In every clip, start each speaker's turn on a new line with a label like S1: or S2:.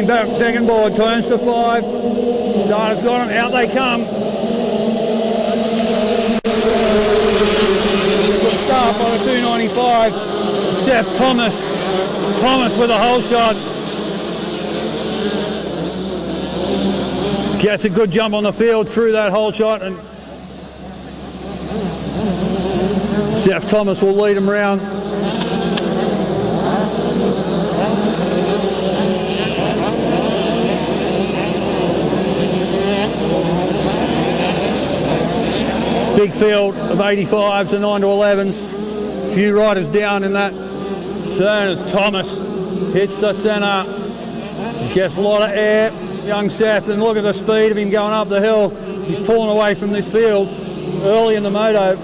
S1: Back, second board, turns to 5. Starter's got them, out they come. Good start by the 295. Seth Thomas. Thomas with a hole shot. Gets a good jump on the field through that hole shot, and Seth Thomas will lead him round. Big field of 85s and 9 to 11s. Few riders down in that turn as Thomas hits the centre. Gets a lot of air, young Seth, and look at the speed of him going up the hill. He's pulling away from this field early in the moto.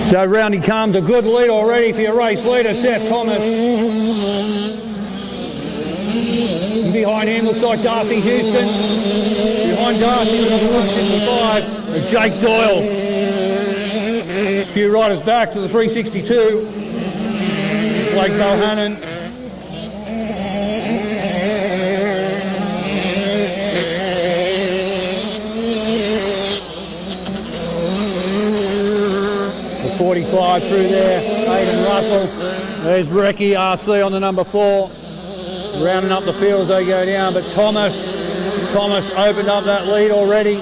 S1: So round he comes, a good lead already for your race leader, Seth Thomas. Behind him looks like Darcy Houston. Behind Darcy with number 155, Jake Doyle. A few riders back to the 362. Blake Bohannon. The 45 through there, Aidan Russell. There's Recce RC on the number 4. Rounding up the field as they go down, but Thomas opened up that lead already.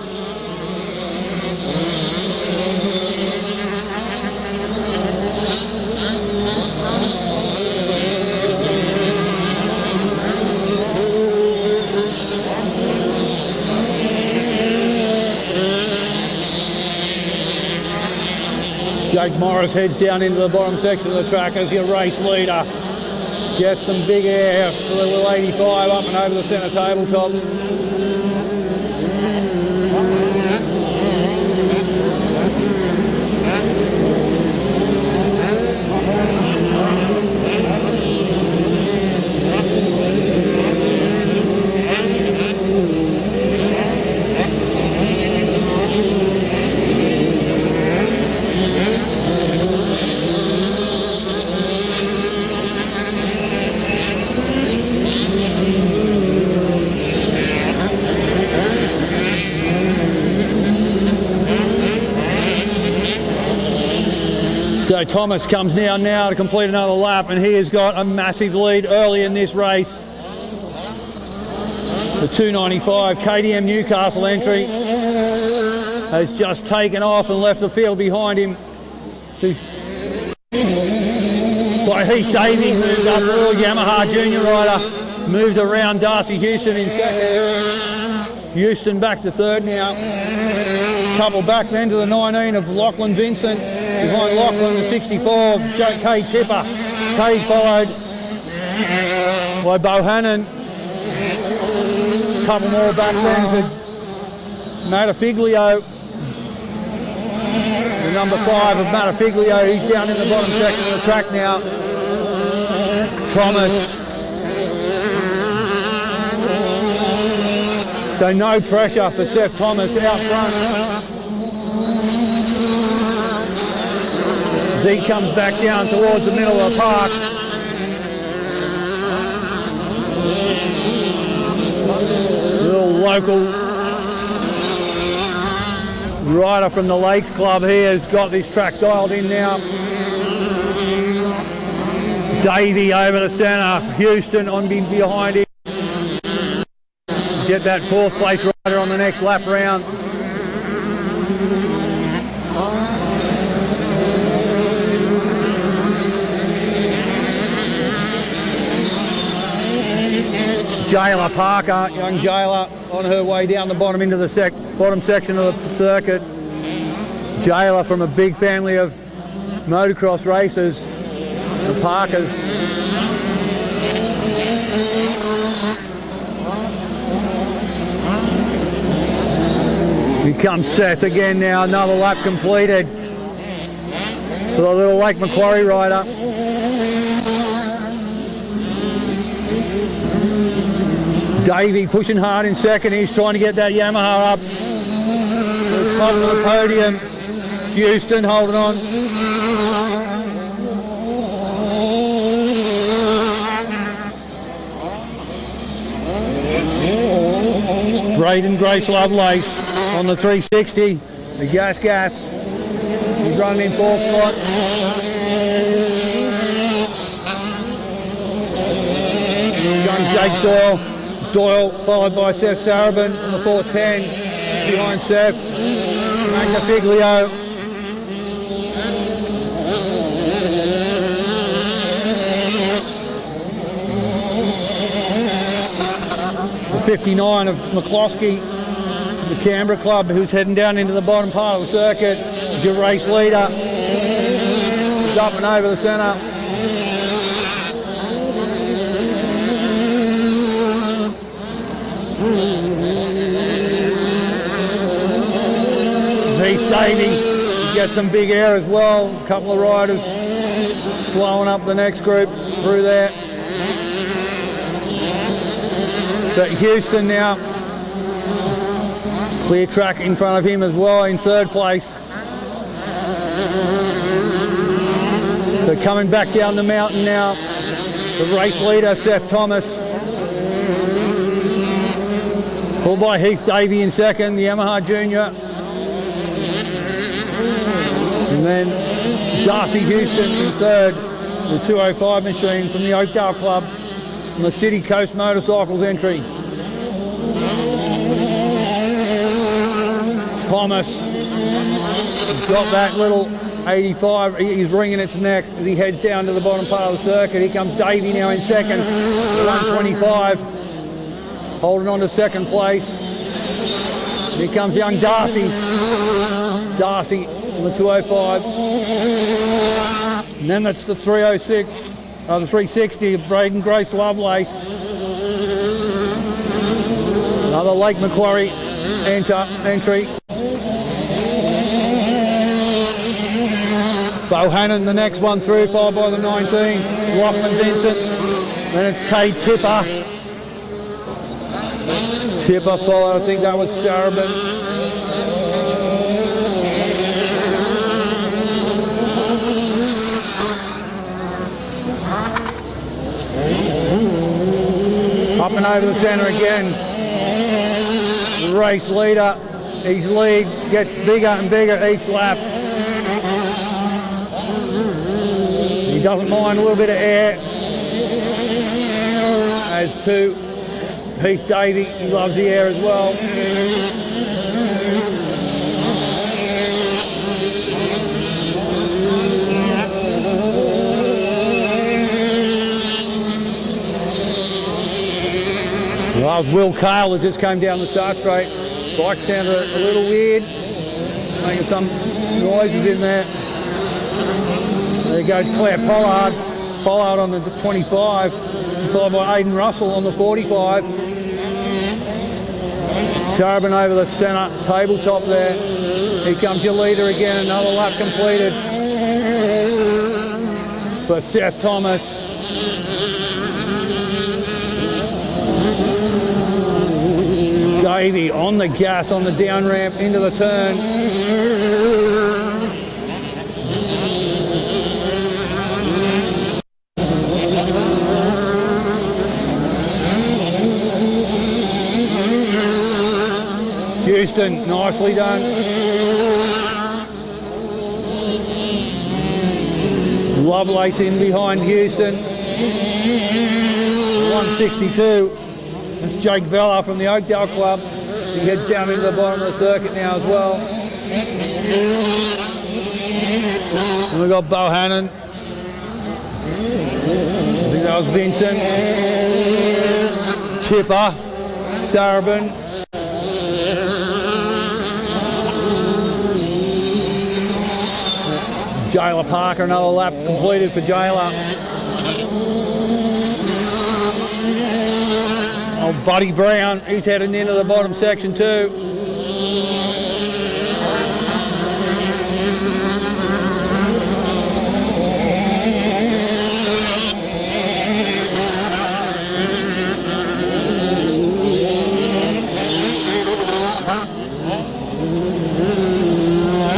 S1: Jake Morris heads down into the bottom section of the track as your race leader. Gets some big air for the little 85 up and over the centre tabletop. So Thomas comes now to complete another lap, and he has got a massive lead early in this race. The 295 KTM Newcastle entry has just taken off and left the field behind him. By Heath Davies moved up, Royal Yamaha junior rider, moved around Darcy Houston in second. Houston back to third now. Couple back then to the 19 of Lachlan Vincent. Behind Lachlan, the 64, Kay Tipper. Kay followed by Bohannon. Couple more back then to Matafiglio. The number 5 of Matafiglio, he's down in the bottom section of the track now. Thomas. So no pressure for Seth Thomas out front. He comes back down towards the middle of the park. Little local rider from the Lakes Club here has got this track dialed in now. Davey over the centre, Houston on behind him. Get that 4th place rider on the next lap round. Jayla Parker, young Jayla, on her way down the bottom into the bottom section of the circuit. Jayla from a big family of motocross racers, the Parkers. Here comes Seth again now, another lap completed for the little Lake Macquarie rider. Davey pushing hard in second. He's trying to get that Yamaha up to the top of the podium. Houston holding on. Braden Grace Lovelace on the 360. The gas. He's running in fourth spot. Young Jake Doyle followed by Seth Sarabin on the 410. Behind Seth, Magna Figlio. The 59 of McCloskey, the Canberra club, who's heading down into the bottom part of the circuit. Your race leader. He's up and over the centre. Heath Davey gets some big air as well. A couple of riders slowing up the next group through there. But Houston now, clear track in front of him as well in third place. So coming back down the mountain now, the race leader Seth Thomas. Pulled by Heath Davey in second, the Yamaha Junior. And then Darcy Houston in third, the 205 machine from the Oakdale Club on the City Coast Motorcycles entry. Thomas has got that little 85, he's wringing its neck as he heads down to the bottom part of the circuit. Here comes Davey now in second, 125, holding on to second place. Here comes young Darcy. Darcy on the 205. And then that's the 306, the 360 of Braden Grace Lovelace. Another Lake Macquarie entry. Bohannon, the next one through, followed by the 19. Lachlan Vincent. Then it's Cade Tipper. Tipper followed, I think that was Sarabin. Up and over the centre again. The race leader, his lead gets bigger and bigger each lap. He doesn't mind a little bit of air. As to Heath Davey, he loves the air as well. Well, Will Cale that just came down the start straight. Bike sounded a little weird, making some noises in there. There goes Claire Pollard. Pollard on the 25, followed by Aidan Russell on the 45. Sarabin over the centre tabletop there. Here comes your leader again, another lap completed for Seth Thomas. Davey on the gas on the down ramp into the turn. Houston, nicely done. Lovelace in behind Houston. 162. That's Jake Vella from the Oakdale Club. He heads down into the bottom of the circuit now as well. And we've got Bohannon. I think that was Vincent. Tipper, Sarabin. Jailer Parker, another lap completed for Jailer. Oh, Buddy Brown, he's heading into the bottom section too.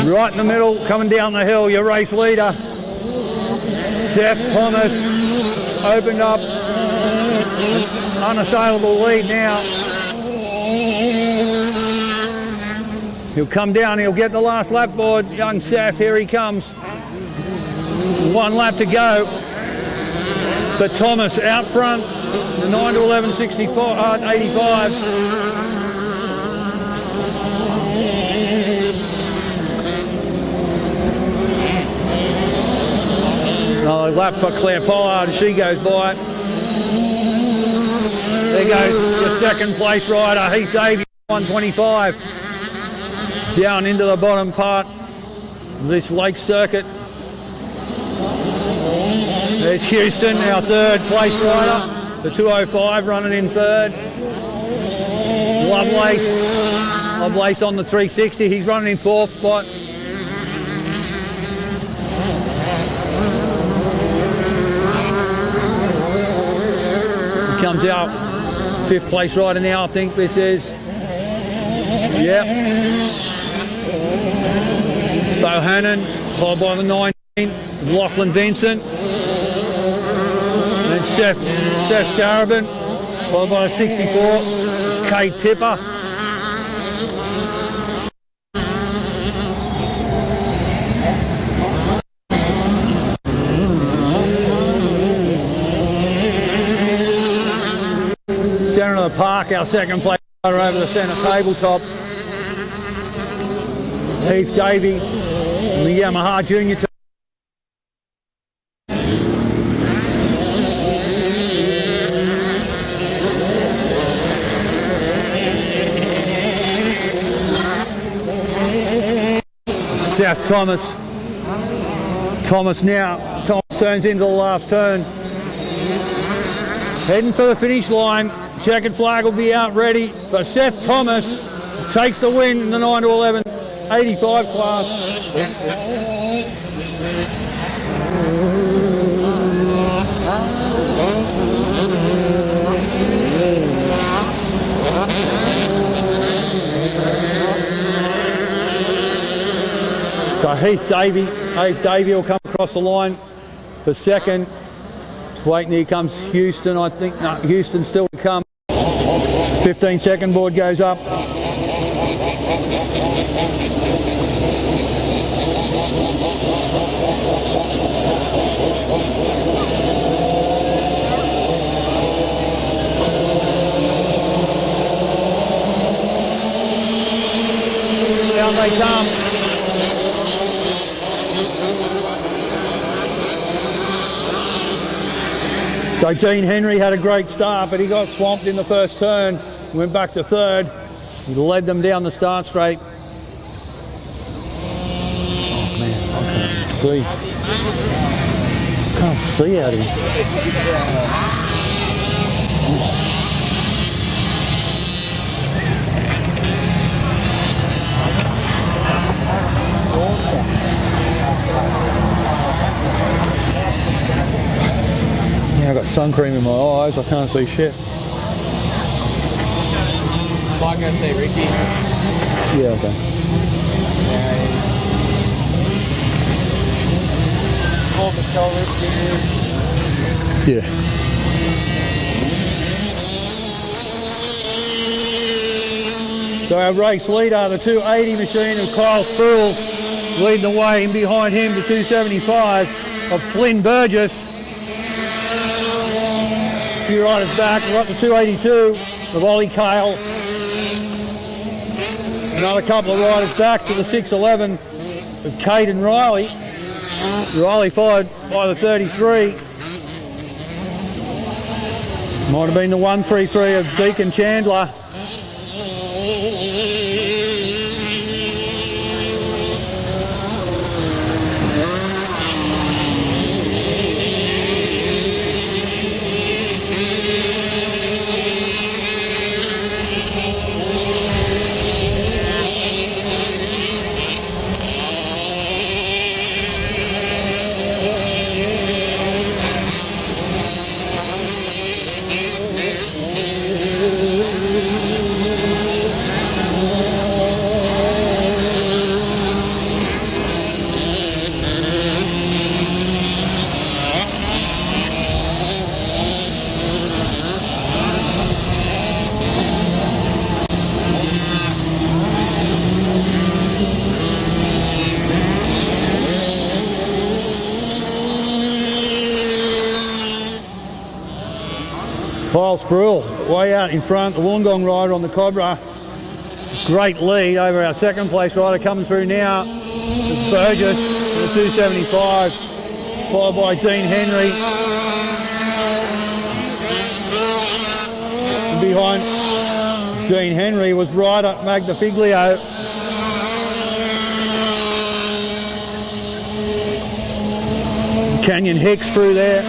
S1: Right in the middle, coming down the hill, your race leader, Seth Thomas, opened up an unassailable lead now. He'll come down, he'll get the last lap board. Young Seth, here he comes. 1 lap to go. But Thomas out front, the 9 to 11, 85. Another lap for Claire Pollard as she goes by. There goes the second place rider, Heath Davey, 125. Down into the bottom part of this lake circuit. There's Houston, our third place rider, the 205 running in third. Lovelace on the 360, he's running in fourth spot. Comes out, 5th place rider now, I think this is. Yep. Bohannon, followed by the 19, Lachlan Vincent. And Seth Sarabin, followed by the 64, Kate Tipper. Centre of the park, our second place rider over the centre tabletop. Heath Davey, the Yamaha Junior team. Seth Thomas now. Thomas turns into the last turn. Heading for the finish line. Checkered flag will be out ready, but Seth Thomas takes the win in the 9 to 11 85 class. So Heath Davey will come across the line for second. Waiting, here comes Houston, I think. No, Houston still to come. 15-second board goes up. Down they come. So Dean Henry had a great start, but he got swamped in the first turn, went back to third. He led them down the start straight. Oh man, I can't see out here. I've got sun cream in my eyes, I can't see shit.
S2: I'm not gonna say Ricky.
S1: Yeah, okay.
S2: Paul McKelvin in
S1: Yeah. So our race leader, the 280 machine of Kyle Spruill, leading the way, and behind him the 275 of Flynn Burgess. A few riders back, we've got the 282 of Ollie Kale. Another couple of riders back to the 611 of Caden Riley. Riley followed by the 33. Might have been the 133 of Deacon Chandler. Kyle Sproul, way out in front, the Wollongong rider on the Cobra. Great lead over our second place rider coming through now. It's Burgess, the 275, followed by Dean Henry. And behind Dean Henry was rider Magnifiglio. Canyon Hicks through there,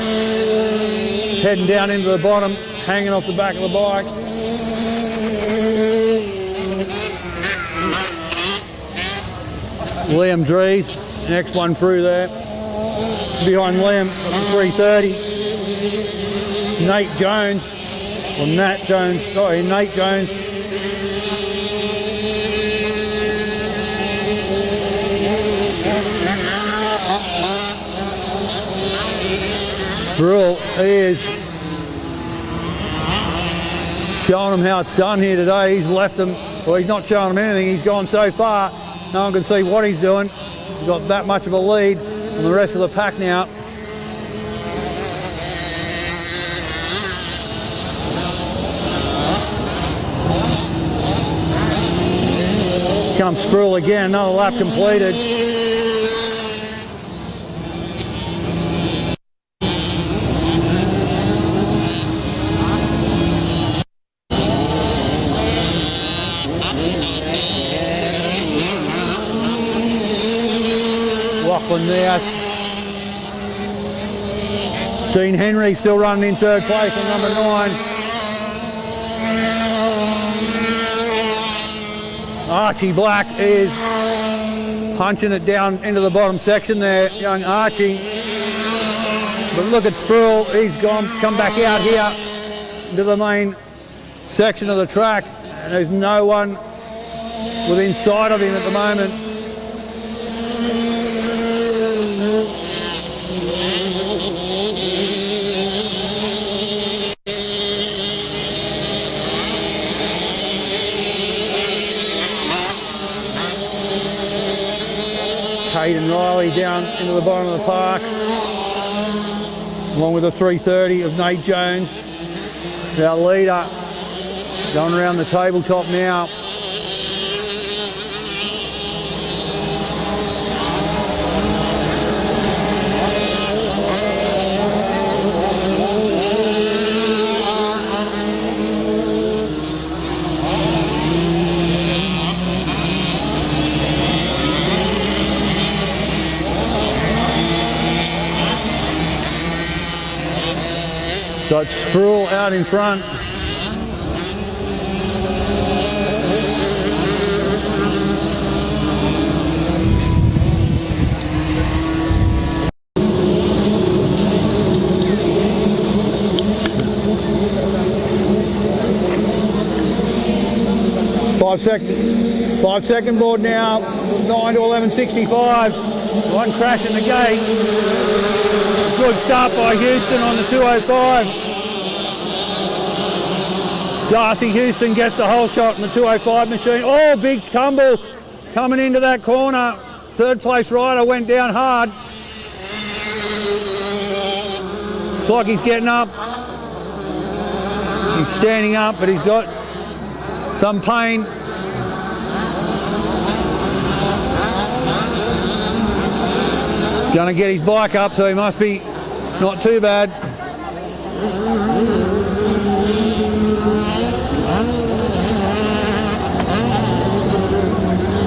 S1: heading down into the bottom, hanging off the back of the bike. Liam Dries, next one through there. Behind Liam, 330. Nate Jones, or Nat Jones, sorry, Nate Jones. Brill is showing them how it's done here today. He's left them, well, he's not showing them anything. He's gone so far, no one can see what he's doing. He's got that much of a lead on the rest of the pack now. Comes Sproul again, another lap completed. Lachlan there. Dean Henry still running in third place on number 9. Archie Black is punching it down into the bottom section there, young Archie. But look at Sproul, he's come back out here into the main section of the track, and there's no one within sight of him at the moment. Hayden Riley down into the bottom of the park, along with the 330 of Nate Jones. Our leader going around the tabletop now. So it's Sproul out in front. Five second board now, 9 to 11.65. One crash in the gate. Good start by Houston on the 205. Darcy Houston gets the whole shot in the 205 machine. Oh, big tumble coming into that corner. Third place rider went down hard. Looks like he's getting up. He's standing up, but he's got some pain. Going to get his bike up, so he must be not too bad.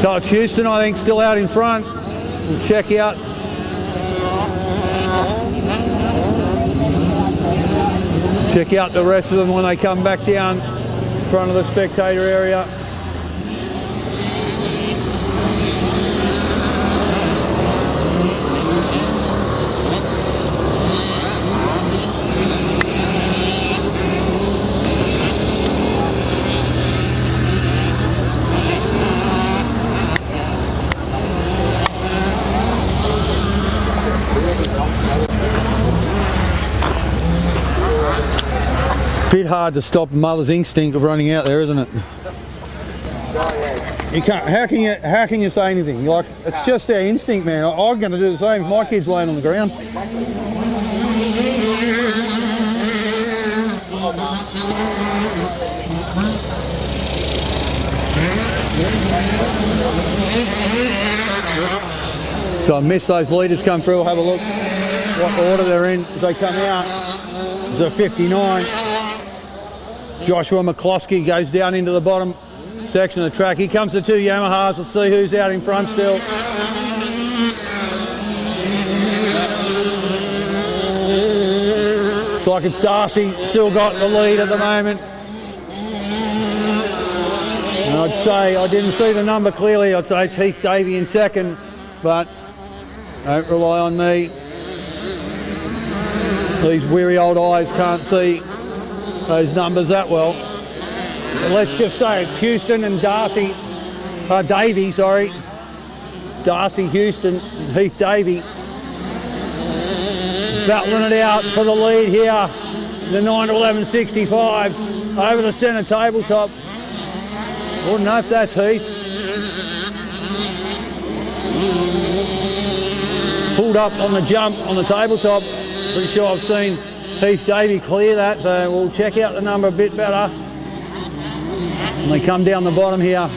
S1: So it's Houston, I think, still out in front. We'll check out. Check out the rest of them when they come back down in front of the spectator area. Bit hard to stop a mother's instinct of running out there, isn't it? You can't. How can you say anything? Like, it's just their instinct, man. I'm going to do the same if my kid's laying on the ground. So I missed those leaders come through. We'll have a look what order they're in as they come out. It's a 59. Joshua McCloskey goes down into the bottom section of the track. Here comes the two Yamahas. Let's see who's out in front still. Looks like it's Darcy, still got the lead at the moment. And I'd say, I didn't see the number clearly, I'd say it's Heath Davey in second, but don't rely on me. These weary old eyes can't see those numbers that well. So let's just say it's Houston and Darcy, Davey, sorry. Darcy, Houston, and Heath Davey. Battling it out for the lead here. The 9 to 11 65s over the centre tabletop. Wouldn't know if that's Heath. Pulled up on the jump on the tabletop. Pretty sure I've seen Heath Davey clear that, so we'll check out the number a bit better. And they come down the bottom here.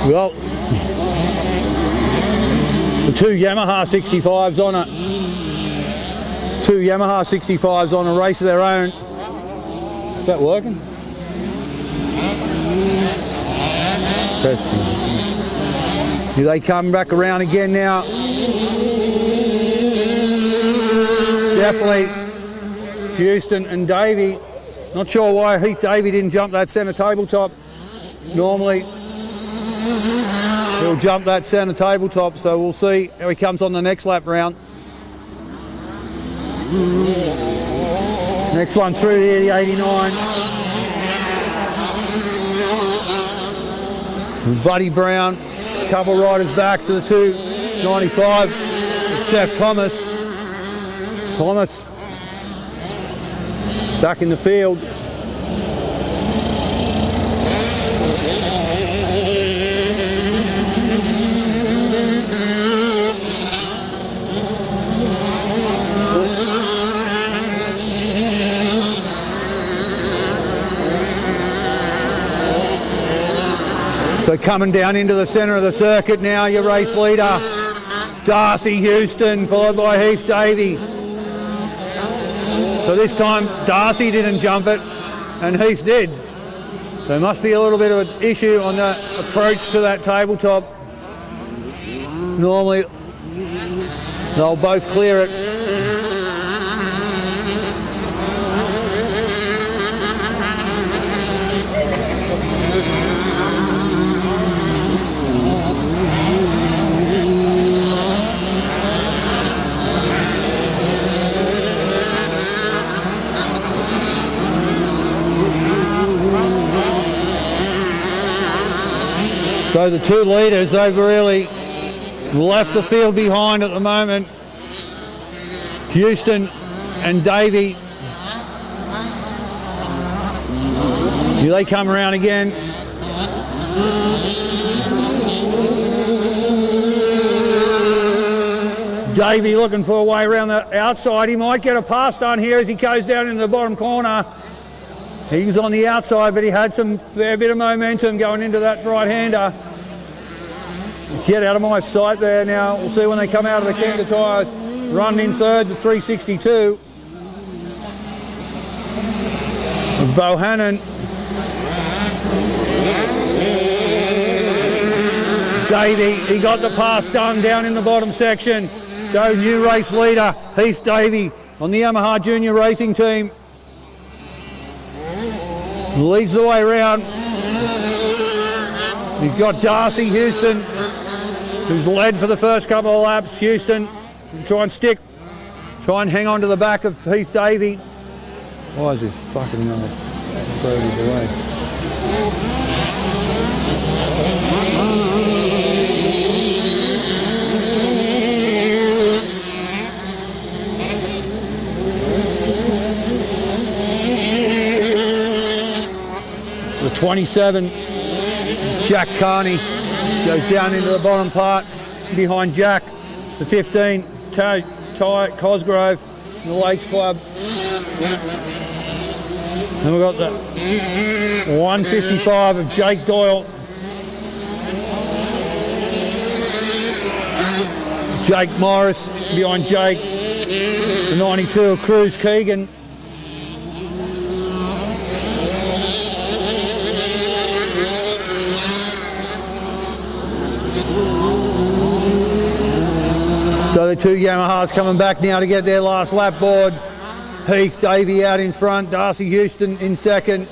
S1: Well, the two Yamaha 65s on it. Two Yamaha 65s on a race of their own. Is that working? Here they come back around again now. Definitely Houston and Davey. Not sure why Heath Davey didn't jump that centre tabletop. Normally he'll jump that centre tabletop, so we'll see how he comes on the next lap round. Next one through here, the 89. Buddy Brown, couple riders back to the 295. Seth Thomas. Thomas back in the field. So coming down into the centre of the circuit now, your race leader, Darcy Houston, followed by Heath Davey. So this time Darcy didn't jump it and Heath did. There must be a little bit of an issue on the approach to that tabletop. Normally they'll both clear it. So the two leaders, they've really left the field behind at the moment. Houston and Davey. Here they come around again. Davey looking for a way around the outside. He might get a pass done here as he goes down into the bottom corner. He was on the outside, but he had some fair bit of momentum going into that right-hander. Get out of my sight there now. We'll see when they come out of the Canter tyres. Run in third, the 362. Bohannon. Davey, he got the pass done down in the bottom section. So new race leader, Heath Davey on the Yamaha Junior Racing Team. Leads the way around. He's got Darcy Houston, who's led for the first couple of laps. Houston, try and hang on to the back of Heath Davey. Why is this fucking another further away? The 27, Jack Carney, goes down into the bottom part behind Jack. The 15, Ty Cosgrove, the Lakes Club. And we've got the 155 of Jake Doyle. Jake Morris behind Jake. The 92 of Cruz Keegan. So the two Yamahas coming back now to get their last lap board. Heath Davey out in front, Darcy Houston in second.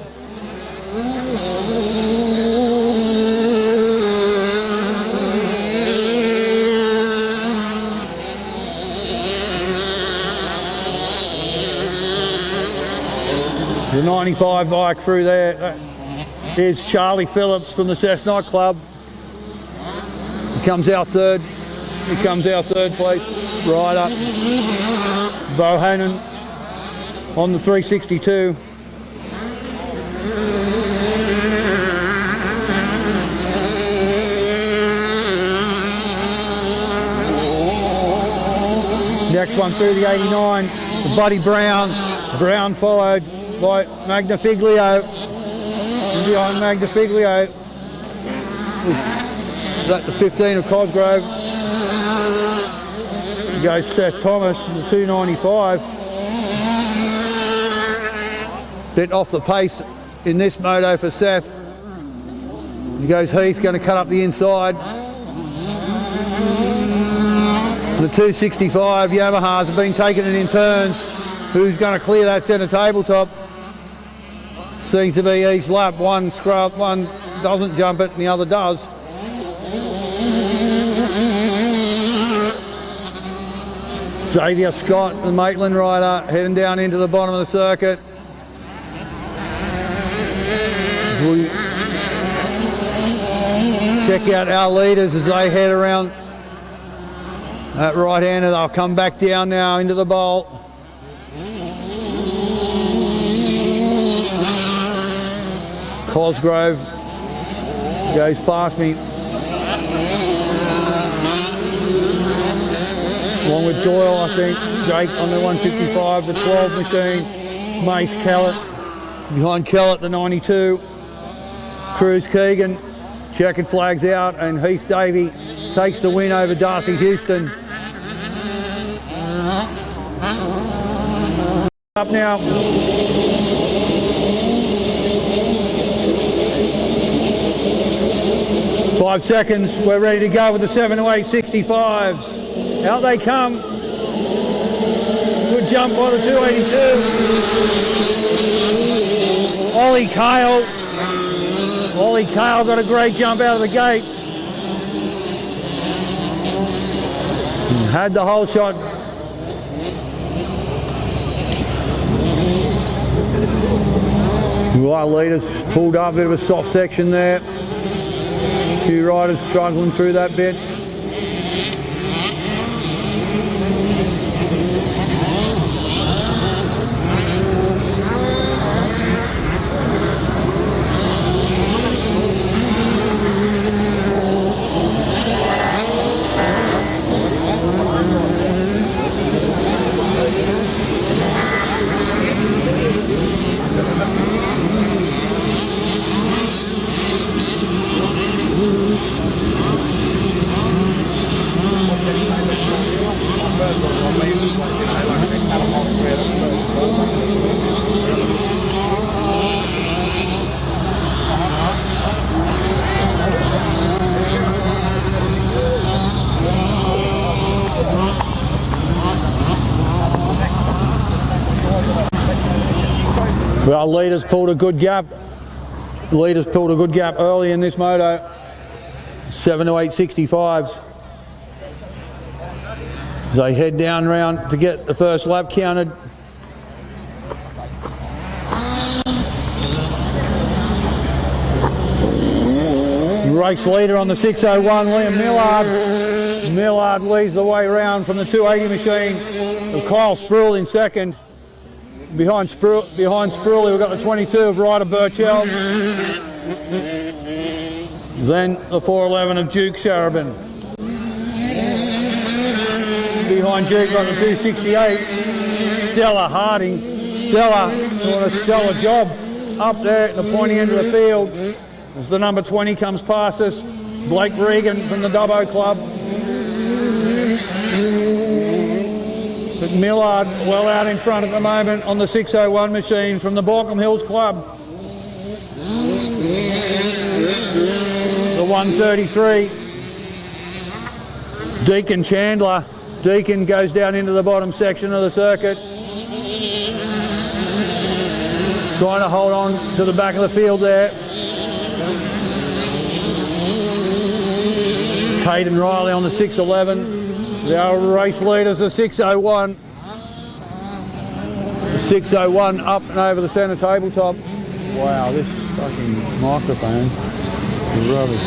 S1: The 95 bike through there. Here's Charlie Phillips from the Cessnock Club. He comes out third. He comes out third place. Right up. Bohannon on the 362. Next one through the 89, the Buddy Brown. Brown followed by Magnafiglio. And behind Magnafiglio is that the 15 of Cosgrove. Goes Seth Thomas, the 295. Bit off the pace in this moto for Seth. He goes Heath, going to cut up the inside. The 265 Yamahas have been taking it in turns. Who's going to clear that centre tabletop? Seems to be each lap. One scrub, one doesn't jump it and the other does. Xavier Scott, the Maitland rider, heading down into the bottom of the circuit. We'll check out our leaders as they head around that right-hander. They'll come back down now into the bowl. Cosgrove goes past me. Along with Doyle, I think. Jake on the 155, the 12 machine. Mace Kellett. Behind Kellett, the 92. Cruz Keegan. Checkered flags out, and Heath Davey takes the win over Darcy Houston. Up now. Five seconds, we're ready to go with the 7 to 8 65s. Out they come. Good jump by the 282. Ollie Kale. Ollie Kale got a great jump out of the gate. Had the whole shot. Our leaders pulled up, a bit of a soft section there. A few riders struggling through that bit. Well, leaders pulled a good gap. Leaders pulled a good gap early in this moto. 7 to 8.65s. They head down round to get the first lap counted. Race leader on the 601, Liam Millard. Millard leads the way round from the 280 machine. With Kyle Sproul in second. Behind Sproul, we've got the 22 of Ryder Burchell. Then the 411 of Duke Sharabin. Behind Duke got the 268. Stella Harding. Stella doing a stellar job up there at the pointy end of the field. As the number 20 comes past us, Blake Regan from the Dubbo Club. But Millard well out in front at the moment on the 601 machine from the Borkham Hills Club. The 133. Deacon Chandler. Deacon goes down into the bottom section of the circuit. Trying to hold on to the back of the field there. Hayden Riley on the 611. Our race leaders are 601. The 601 up and over the centre tabletop. Wow, this fucking microphone is rubbish.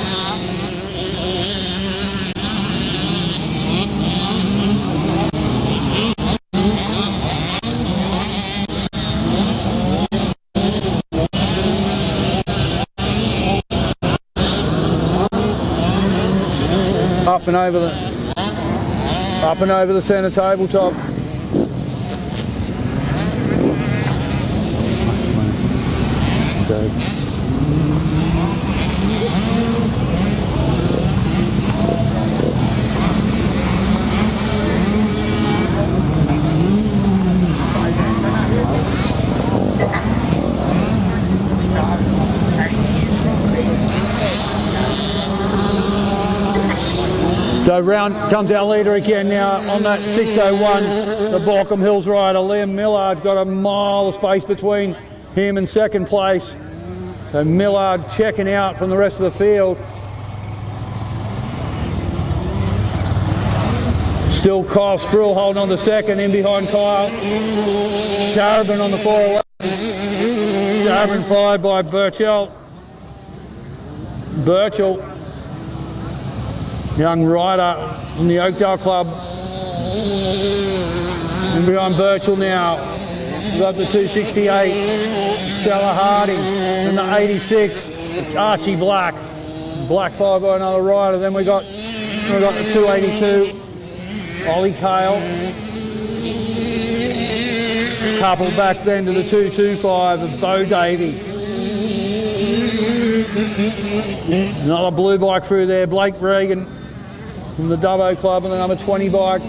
S1: Up and over the centre tabletop. Okay. So round comes our leader again now on that 601, the Borkham Hills rider. Liam Millard's got a mile of space between him and second place. So Millard checking out from the rest of the field. Still Kyle Sproul holding on to second, in behind Kyle. Sharabin on the 411. Sharabin followed by Burchell. Young rider from the Oakdale Club. And behind Burchell now, we've got the 268, Stella Harding, and the 86, Archie Black. Black followed by another rider. Then we got the 282, Ollie Kale. Couple back then to the 225 of Bo Davey. Another blue bike through there, Blake Regan from the Dubbo Club and the number 20 bike.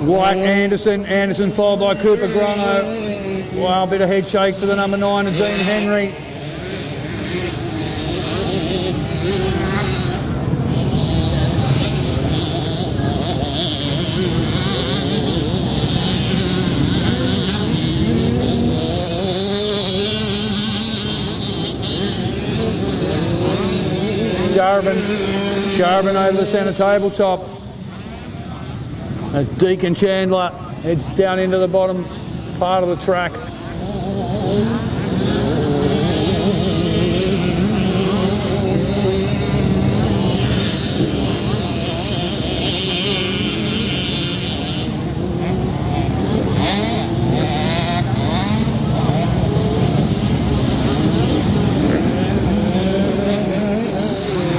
S1: White Anderson followed by Cooper Grano. Wow, a bit of head shake for the number 9 of Dean Henry. Sharabin over the centre tabletop. As Deacon Chandler heads down into the bottom part of the track.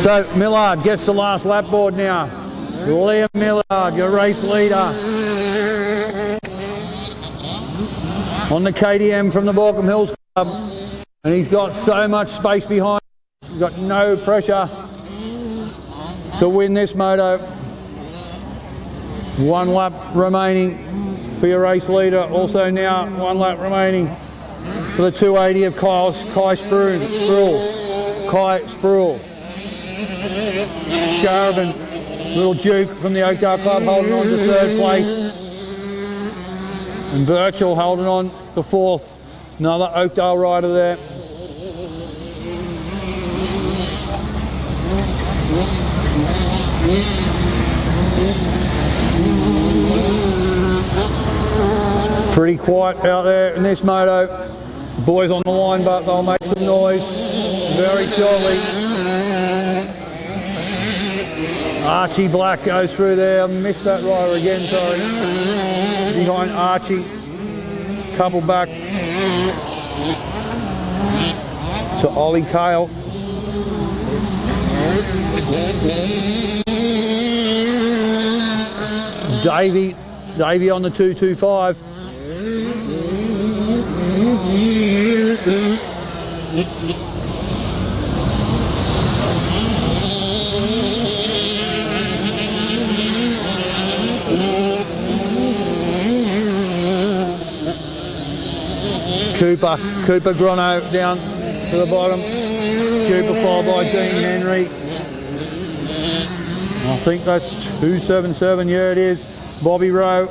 S1: So Millard gets the last lap board now. Liam Millard, your race leader. On the KTM from the Borkham Hills Club. And he's got so much space behind. He's got no pressure to win this moto. 1 lap remaining for your race leader. Also now 1 lap remaining for the 280 of Kai Sproul. Sharabin, little Duke from the Oakdale Club holding on to third place. And Birchall holding on the 4th. Another Oakdale rider there. It's pretty quiet out there in this moto. Boys on the line, but they'll make some noise very shortly. Archie Black goes through there. I missed that rider again, sorry. Behind Archie. Couple back to Ollie Kale. Davey on the 225. Cooper Grono down to the bottom. Cooper followed by Dean Henry. I think that's 277, yeah it is. Bobby Rowe.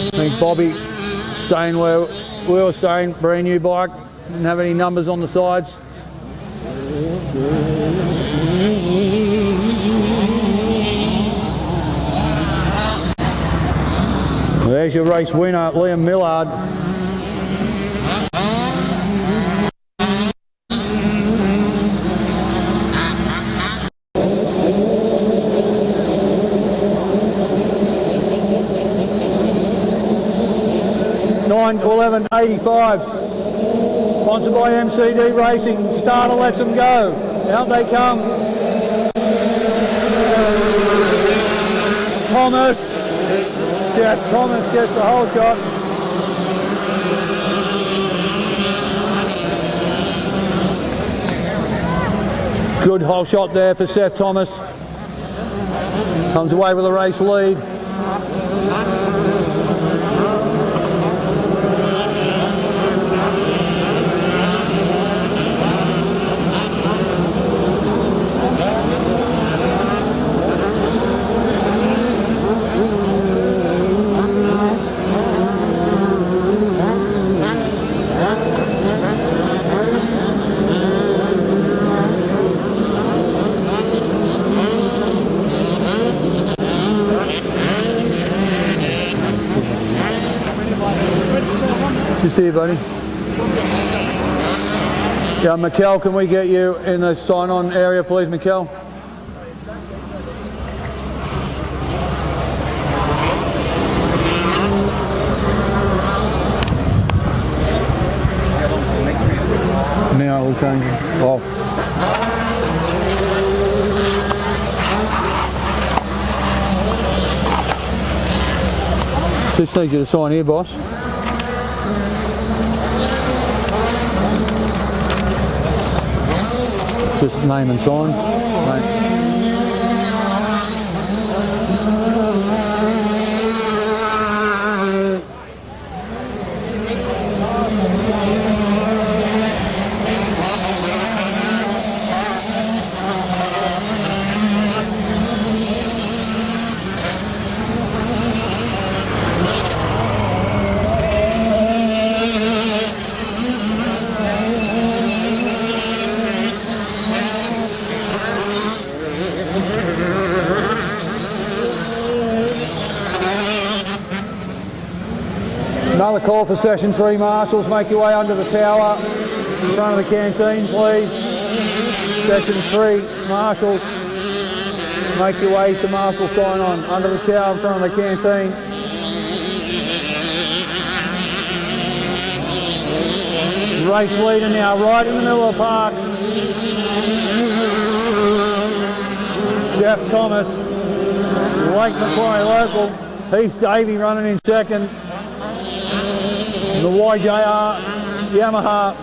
S1: I think Bobby staying where we were staying, brand new bike. Didn't have any numbers on the sides. There's your race winner, Liam Millard. $9:11.85. Sponsored by MCD Racing. Starter lets them go. Out they come. Thomas. Jeff Thomas gets the whole shot. Good whole shot there for Seth Thomas. Comes away with a race lead. Just here, buddy. Yeah, Mikkel, can we get you in the sign-on area, please, Mikkel? Now we'll change it off. Just need you to sign here, boss. Just name and sign. Another call for session 3, marshals. Make your way under the tower in front of the canteen, please. Session 3, marshals. Make your way to marshal sign on under the tower in front of the canteen. Race leader now, right in the middle of the park. Jeff Thomas, Lake Macquarie local. Heath Davey running in second. The YJR Yamaha.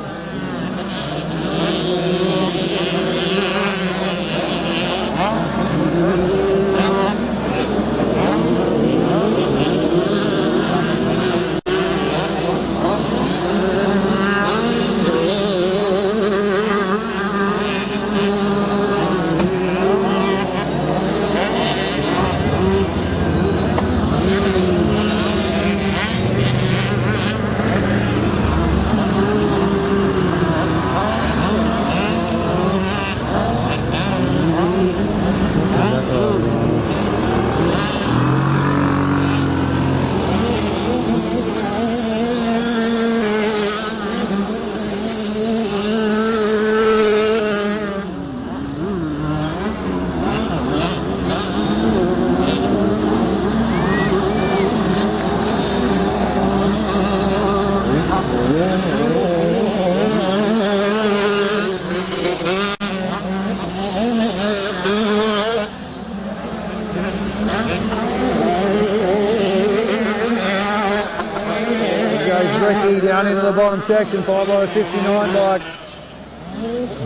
S1: Ricky down into the bottom section, 5x69 bike.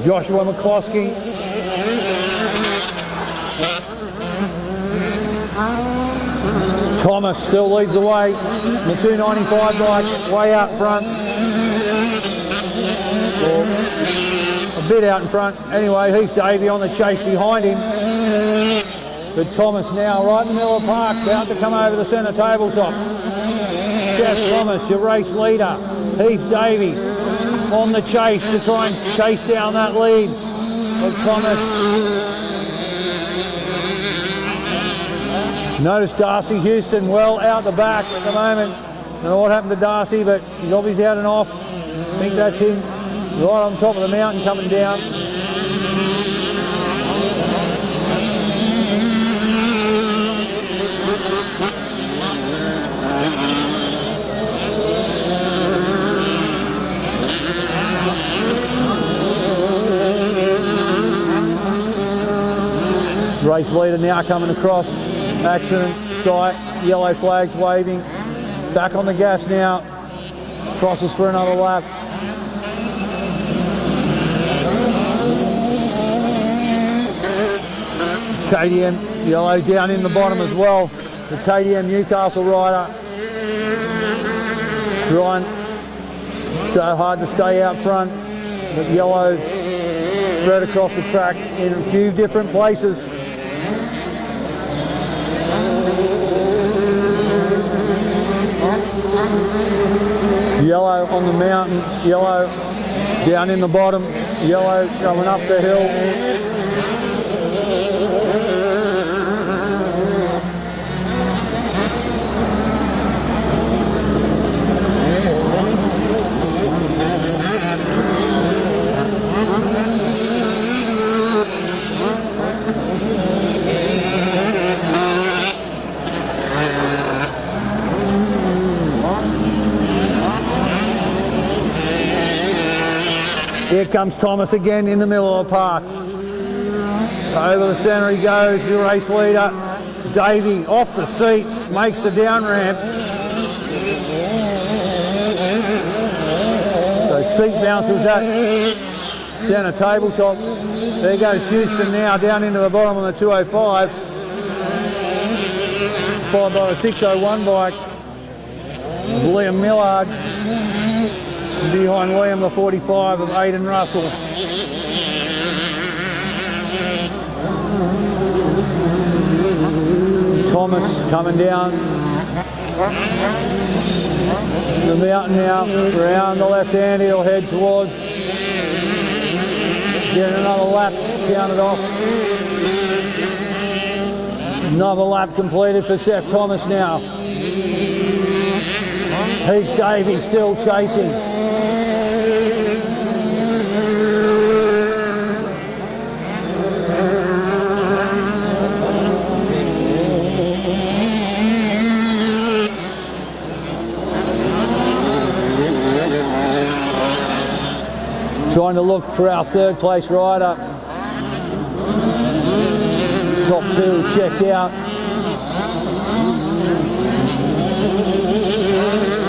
S1: Joshua McCloskey. Thomas still leads the way. The 295 bike way out front. Or a bit out in front. Anyway, he's Davey on the chase behind him. But Thomas now right in the middle of the park, about to come over the centre tabletop. Seth Thomas, your race leader. Heath Davey on the chase to try and chase down that lead of Thomas. Notice Darcy Houston well out the back at the moment. Don't know what happened to Darcy, but he's obviously had an off. I think that's him right on top of the mountain coming down. Race leader now coming across. Accident site, yellow flags waving. Back on the gas now. Crosses for another lap. KTM yellow down in the bottom as well. The KTM Newcastle rider. Trying so hard to stay out front. But yellow spread across the track in a few different places. Yellow on the mountain, yellow down in the bottom, yellow coming up the hill. Here comes Thomas again in the middle of the park. Over the centre he goes, the race leader. Davey off the seat, makes the down ramp. So seat bounces at centre tabletop. There goes Houston now down into the bottom on the 205. Followed by the 601 bike. Liam Millard. Behind Liam, the 45 of Aidan Russell. Thomas coming down the mountain now, around the left hand, he'll head towards getting another lap counted off. Another lap completed for Seth Thomas now. Heath Davey still chasing. Trying to look for our third place rider. Top two checked out.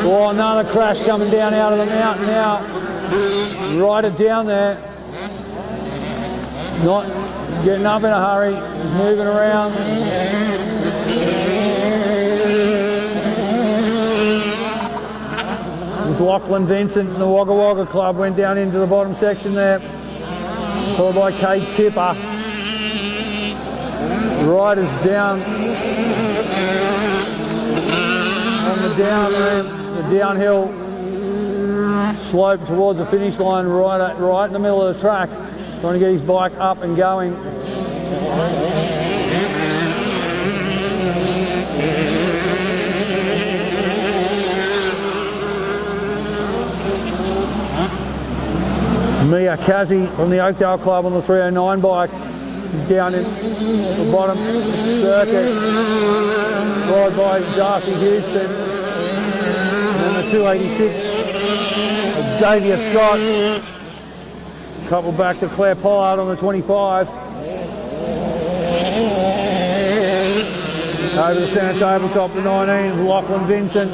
S1: Oh, another crash coming down out of the mountain now. Rider down there. Not getting up in a hurry. He's moving around. Lachlan Vincent and the Wagga Wagga Club went down into the bottom section there. Followed by Kate Tipper. Riders down on the down ramp, the downhill slope towards the finish line, right in the middle of the track, trying to get his bike up and going. Mia Kazi from the Oakdale Club on the 309 bike. He's down in the bottom circuit, followed by Darcy Houston. And the 286, Xavier Scott. Couple back to Claire Pollard on the 25. Over the centre tabletop, the 19, Lachlan Vincent.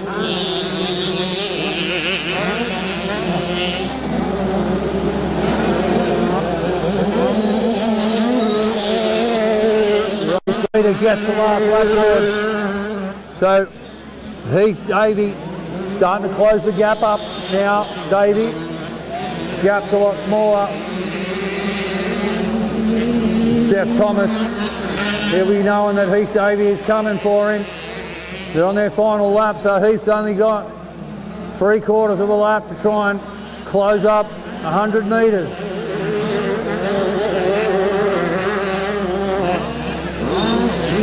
S1: Peter gets the last lap board. So Heath Davey starting to close the gap up now. Davey, gap's a lot smaller. Seth Thomas, he'll be knowing that Heath Davey is coming for him. They're on their final lap, so Heath's only got 3/4 of a lap to try and close up 100 metres.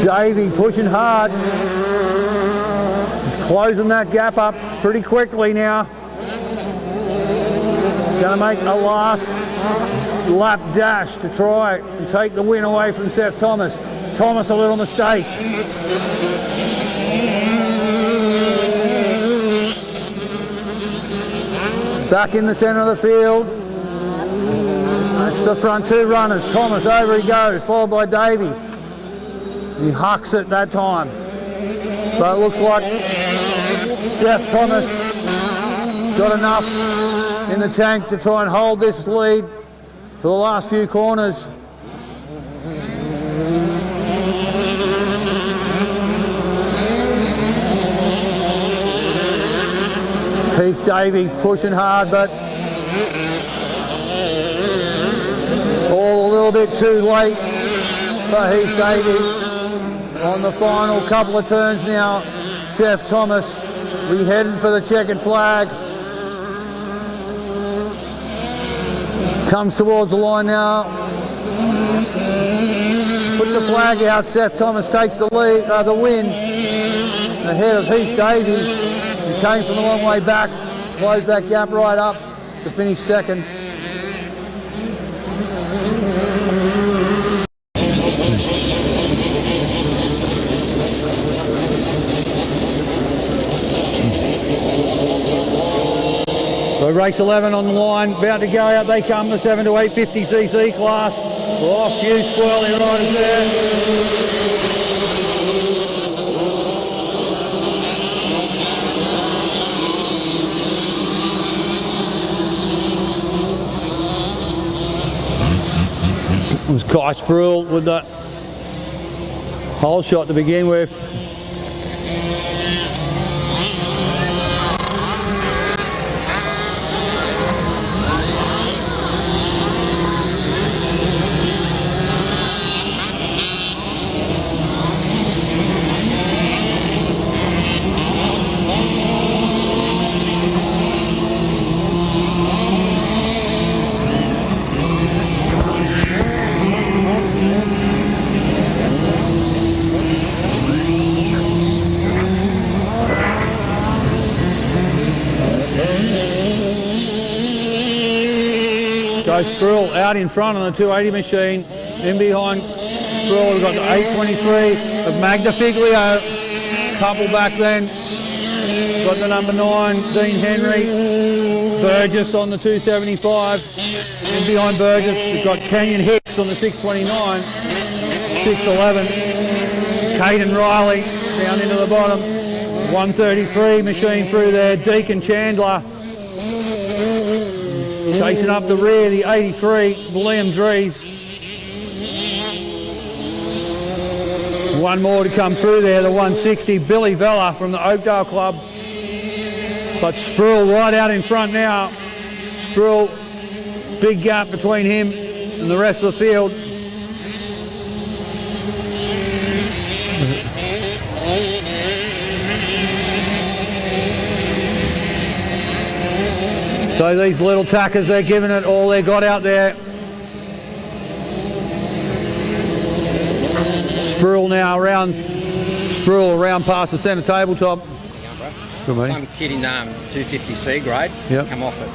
S1: Davey pushing hard. He's closing that gap up pretty quickly now. Going to make a last lap dash to try and take the win away from Seth Thomas. Thomas, a little mistake. Back in the centre of the field. That's the front two runners. Thomas, over he goes, followed by Davey. He hucks it that time. But it looks like Seth Thomas got enough in the tank to try and hold this lead for the last few corners. Heath Davey pushing hard, but all a little bit too late for Heath Davey. On the final couple of turns now, Seth Thomas, we heading for the checkered flag. Comes towards the line now. Puts the flag out. Seth Thomas takes the lead, the win ahead of Heath Davey. He came from a long way back, closed that gap right up to finish second. So race 11 on the line, about to go out. They come, the 7 to 850cc class. Oh, few swirly riders there. It was Kai Sproul with that hole shot to begin with. So Sproul out in front on the 280 machine. In behind Sproul, we've got the 823 of Magda Figlio. Couple back then. Got the number 9, Dean Henry. Burgess on the 275. In behind Burgess, we've got Kenyon Hicks on the 629. 611. Caden Riley down into the bottom. 133 machine through there. Deacon Chandler. Chasing up the rear, the 83, Liam Drees. One more to come through there, the 160, Billy Vella from the Oakdale Club. But Sproul right out in front now. Sproul, big gap between him and the rest of the field. So these little tackers, they're giving it all they got out there. Sproul now around past the centre tabletop.
S3: Good mate. Some kid in 250C grade.
S1: Yep.
S3: Come off it.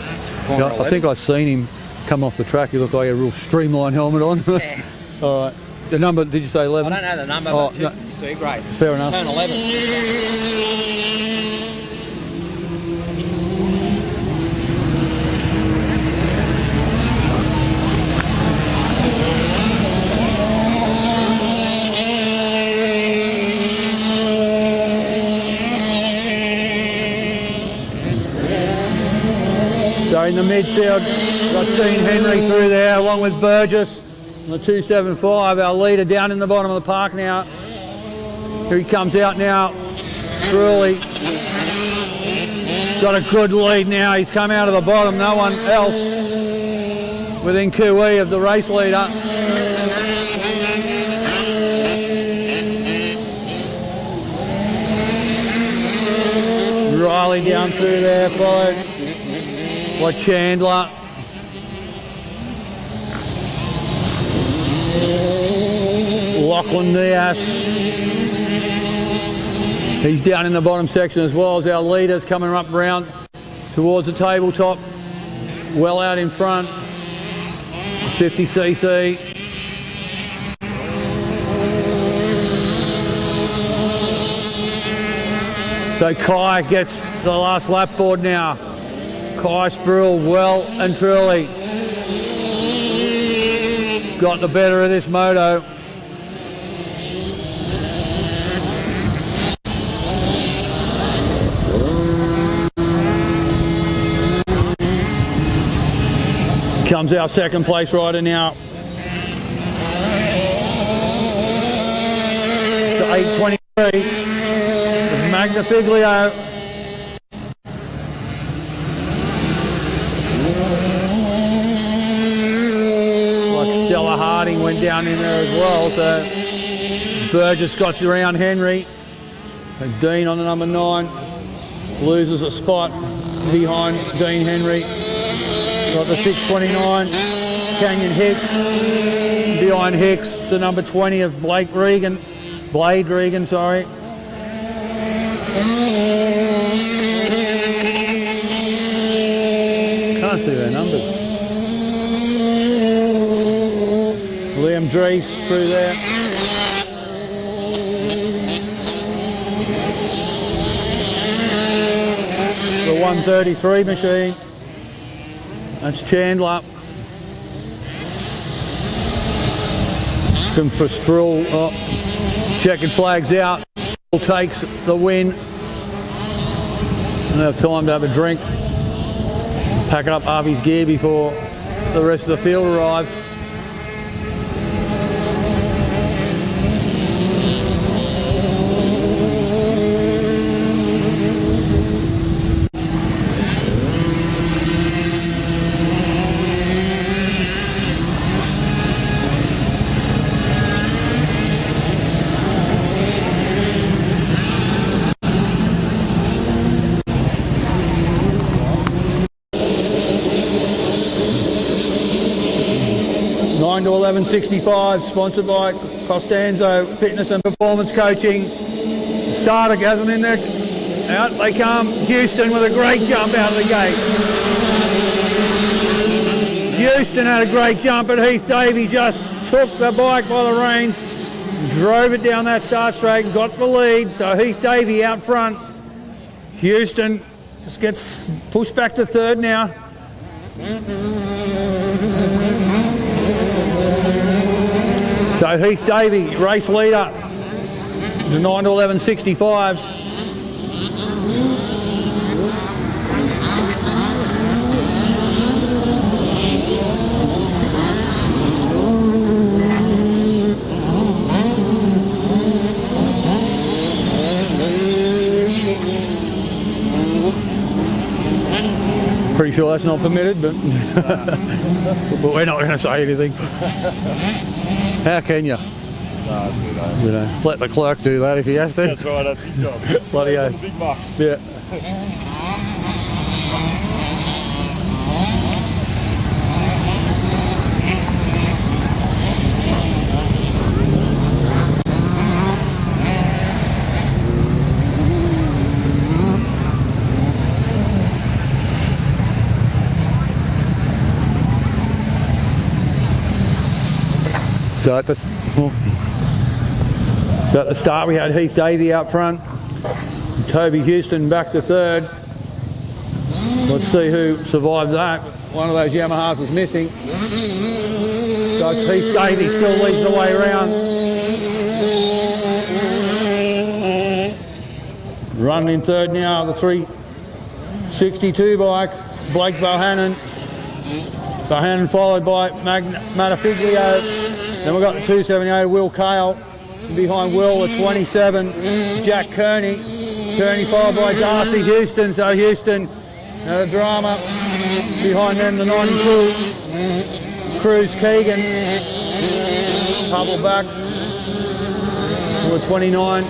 S1: Yeah, I think I've seen him come off the track. He looked like a real streamlined helmet on.
S3: Yeah.
S1: All right. The number, did you say 11?
S3: I don't know the number, but 250C grade.
S1: Fair enough.
S3: Turn 11.
S1: So in the midfield, got Dean Henry through there along with Burgess. On the 275, our leader down in the bottom of the park now. Here he comes out now. Truly got a good lead now. He's come out of the bottom. No one else within QE of the race leader. Riley down through there, followed by Chandler. Lachlan Diaz. He's down in the bottom section as well as our leaders coming up round towards the tabletop. Well out in front. 50cc. So Kai gets the last lap board now. Kai Sproul well and truly got the better of this moto. Comes our second place rider now. To 8:23. Magnifiglio. Like Stella Harding went down in there as well. So Burgess got around Henry. And Dean on the number 9 loses a spot behind Dean Henry. Got the 629, Canyon Hicks, behind Hicks, the number 20 of Blade Regan, sorry. Can't see their numbers. Liam Drees through there. The 133 machine. That's Chandler. Looking for Sproul. Oh, checkered flags out. Sproul takes the win. Don't have time to have a drink. Pack up Harvey's gear before the rest of the field arrive. To 11.65, sponsored by Costanzo Fitness and Performance Coaching. Starter hasn't in there. Out they come. Houston with a great jump out of the gate. Houston had a great jump, but Heath Davey just took the bike by the reins, drove it down that start straight, got the lead. So Heath Davey out front. Houston just gets pushed back to third now. So Heath Davey, race leader, the 9 to 11.65s. Pretty sure that's not permitted, but, but we're not going to say anything. How can you? You know, let the clerk do that if he has to.
S4: That's right, that's his job.
S1: Bloody hell.
S4: Big bucks.
S1: Yeah. So at the start we had Heath Davey out front, Toby Houston back to third. Let's see who survived that. One of those Yamahas was missing. So it's Heath Davey still leads the way around. Running in third now, the 362 bike. Blake Bohannon. Bohannon followed by Matafiglio. Then we've got the 278, Will Kale. Behind Will, the 27, Jack Kearney. Kearney followed by Darcy Houston. So Houston, drama. Behind them, the 92, Cruz Keegan. Couple back. Number 29,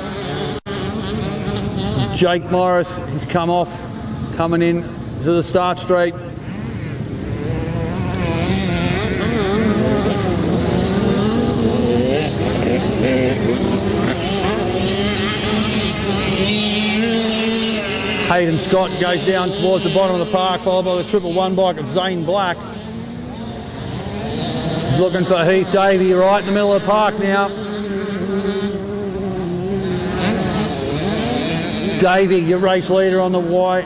S1: Jake Morris. He's come off, coming in to the start straight. Hayden Scott goes down towards the bottom of the park, followed by the 111 bike of Zane Black. He's looking for Heath Davey right in the middle of the park now. Davey, your race leader on the white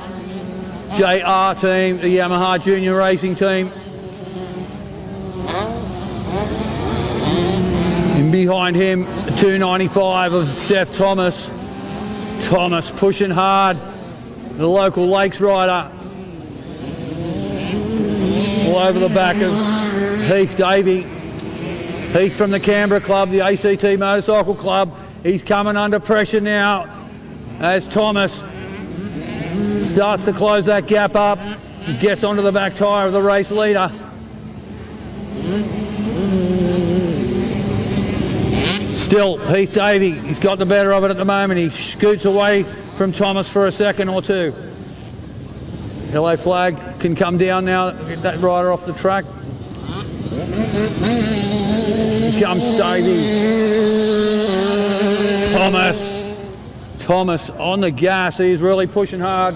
S1: JR team, the Yamaha Junior Racing team. And behind him, the 295 of Seth Thomas. Thomas pushing hard. The local Lakes rider. All over the back of Heath Davey. Heath from the Canberra Club, the ACT Motorcycle Club. He's coming under pressure now as Thomas starts to close that gap up. He gets onto the back tyre of the race leader. Still, Heath Davey, he's got the better of it at the moment. He scoots away from Thomas for a second or two. Yellow flag can come down now, get that rider off the track. Here comes Davey. Thomas on the gas, he's really pushing hard.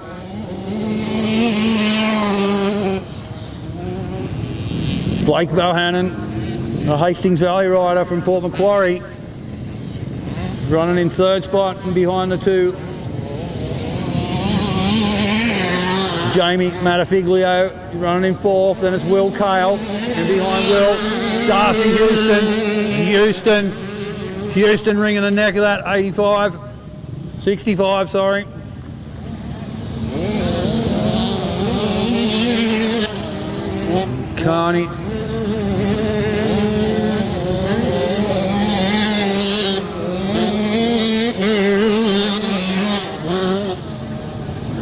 S1: Blake Bohannon, the Hastings Valley rider from Port Macquarie, running in third spot and behind the two. Jamie Matafiglio running in fourth, then it's Will Kale, and behind Will, Darcy Houston ringing the neck of that 65, sorry. Carney.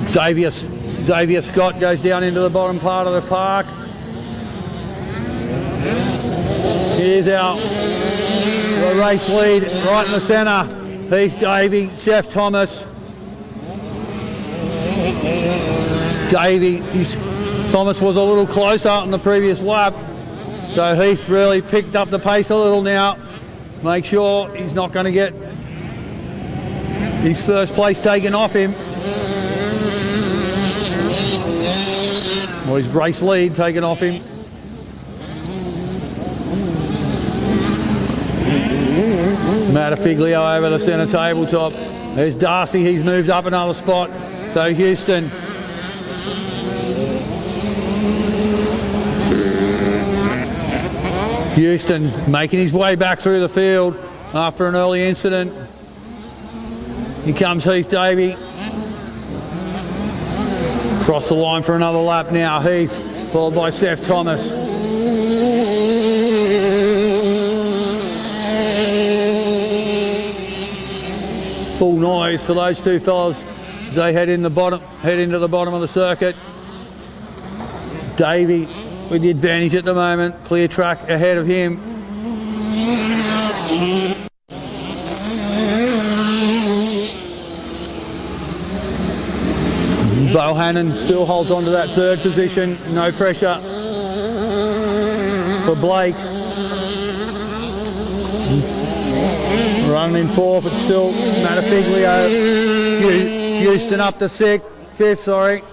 S1: Xavier Scott goes down into the bottom part of the park. Here's our race lead right in the centre. Heath Davey, Seth Thomas. Thomas was a little closer on the previous lap. So Heath really picked up the pace a little now. Make sure he's not going to get his first place taken off him. Or his race lead taken off him. Matafiglio over the centre tabletop. There's Darcy, he's moved up another spot. So Houston. Houston making his way back through the field after an early incident. Here comes Heath Davey. Cross the line for another lap now. Heath, followed by Seth Thomas. Full noise for those two fellas as they head into the bottom of the circuit. Davey with the advantage at the moment. Clear track ahead of him. Bohannon still holds on to that third position. No pressure for Blake. Running in fourth, but still Matafiglio. Houston up to fifth, sorry.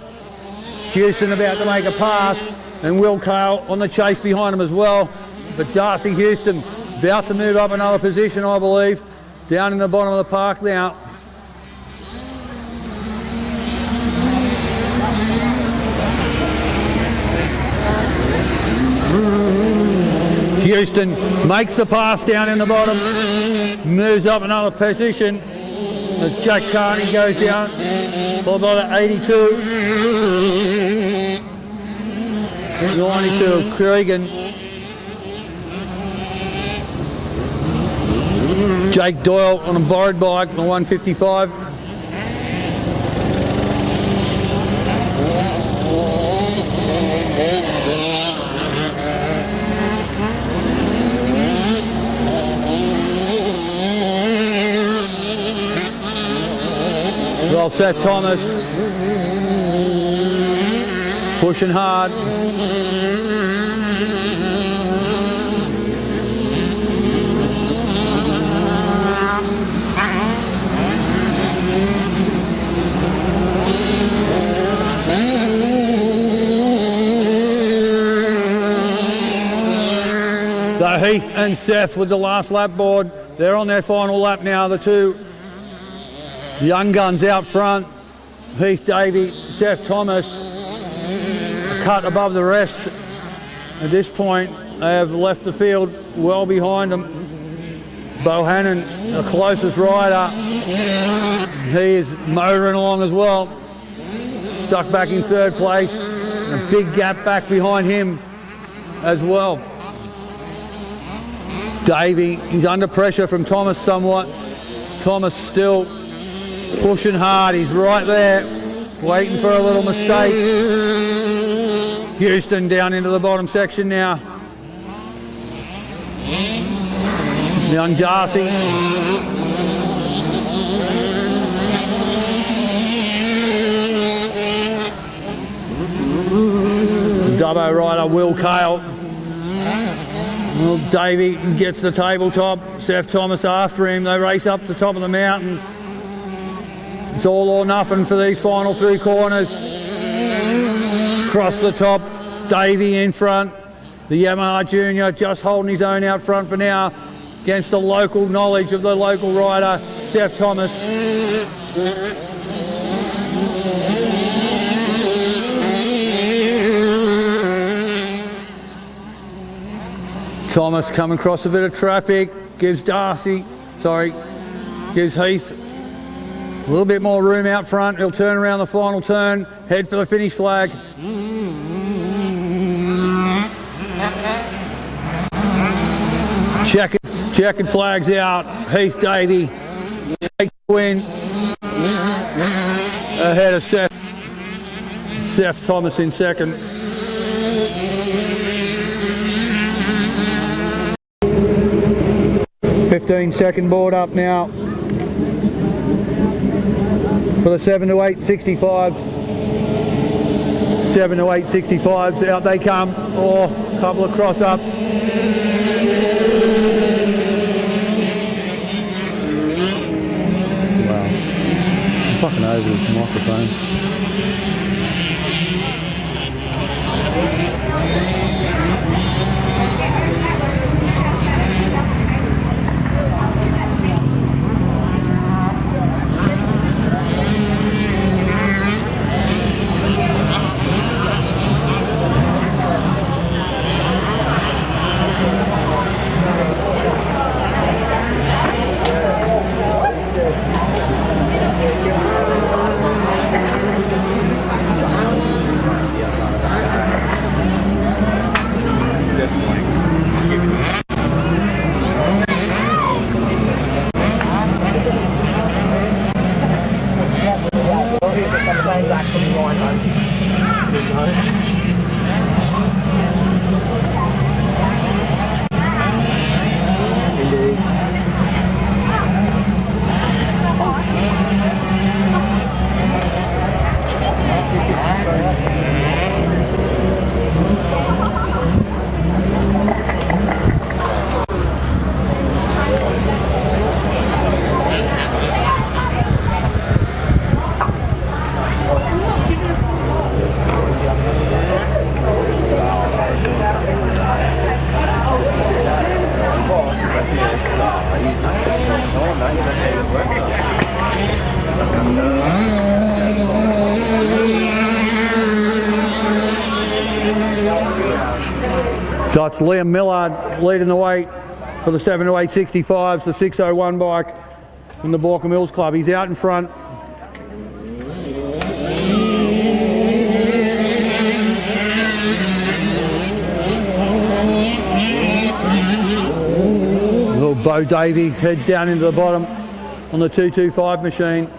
S1: Houston about to make a pass, and Will Kale on the chase behind him as well. But Darcy Houston about to move up another position, I believe. Down in the bottom of the park now. Houston makes the pass down in the bottom, moves up another position as Jack Carney goes down, followed by the 82. 92 Cregan. Jake Doyle on a borrowed bike, the 155. Well, Seth Thomas pushing hard. So Heath and Seth with the last lap board. They're on their final lap now, the two young guns out front. Heath Davey, Seth Thomas, a cut above the rest. At this point, they have left the field well behind them. Bohannon, the closest rider, he is motoring along as well. Stuck back in third place. A big gap back behind him as well. Davey, he's under pressure from Thomas somewhat. Thomas still pushing hard, he's right there, waiting for a little mistake. Houston down into the bottom section now. Young Darcy. Dubbo rider Will Kale. Well, Davey gets the tabletop. Seth Thomas after him. They race up the top of the mountain. It's all or nothing for these final three corners. Across the top, Davey in front. The Yamaha Junior just holding his own out front for now against the local knowledge of the local rider, Seth Thomas. Thomas coming across a bit of traffic, gives Heath a little bit more room out front. He'll turn around the final turn, head for the finish flag. Checkered flags out. Heath Davey takes the win ahead of Seth Thomas in second. .15 board up now for the 7 to 8 65s. 7 to 8 65s, out they come. Oh, a couple of cross up. Wow, I'm fucking over the microphone. So it's Liam Millard leading the way for the 7 to 8 65s, the 601 bike from the Borkum Hills Club. He's out in front. Bo Davey heads down into the bottom on the 225 machine.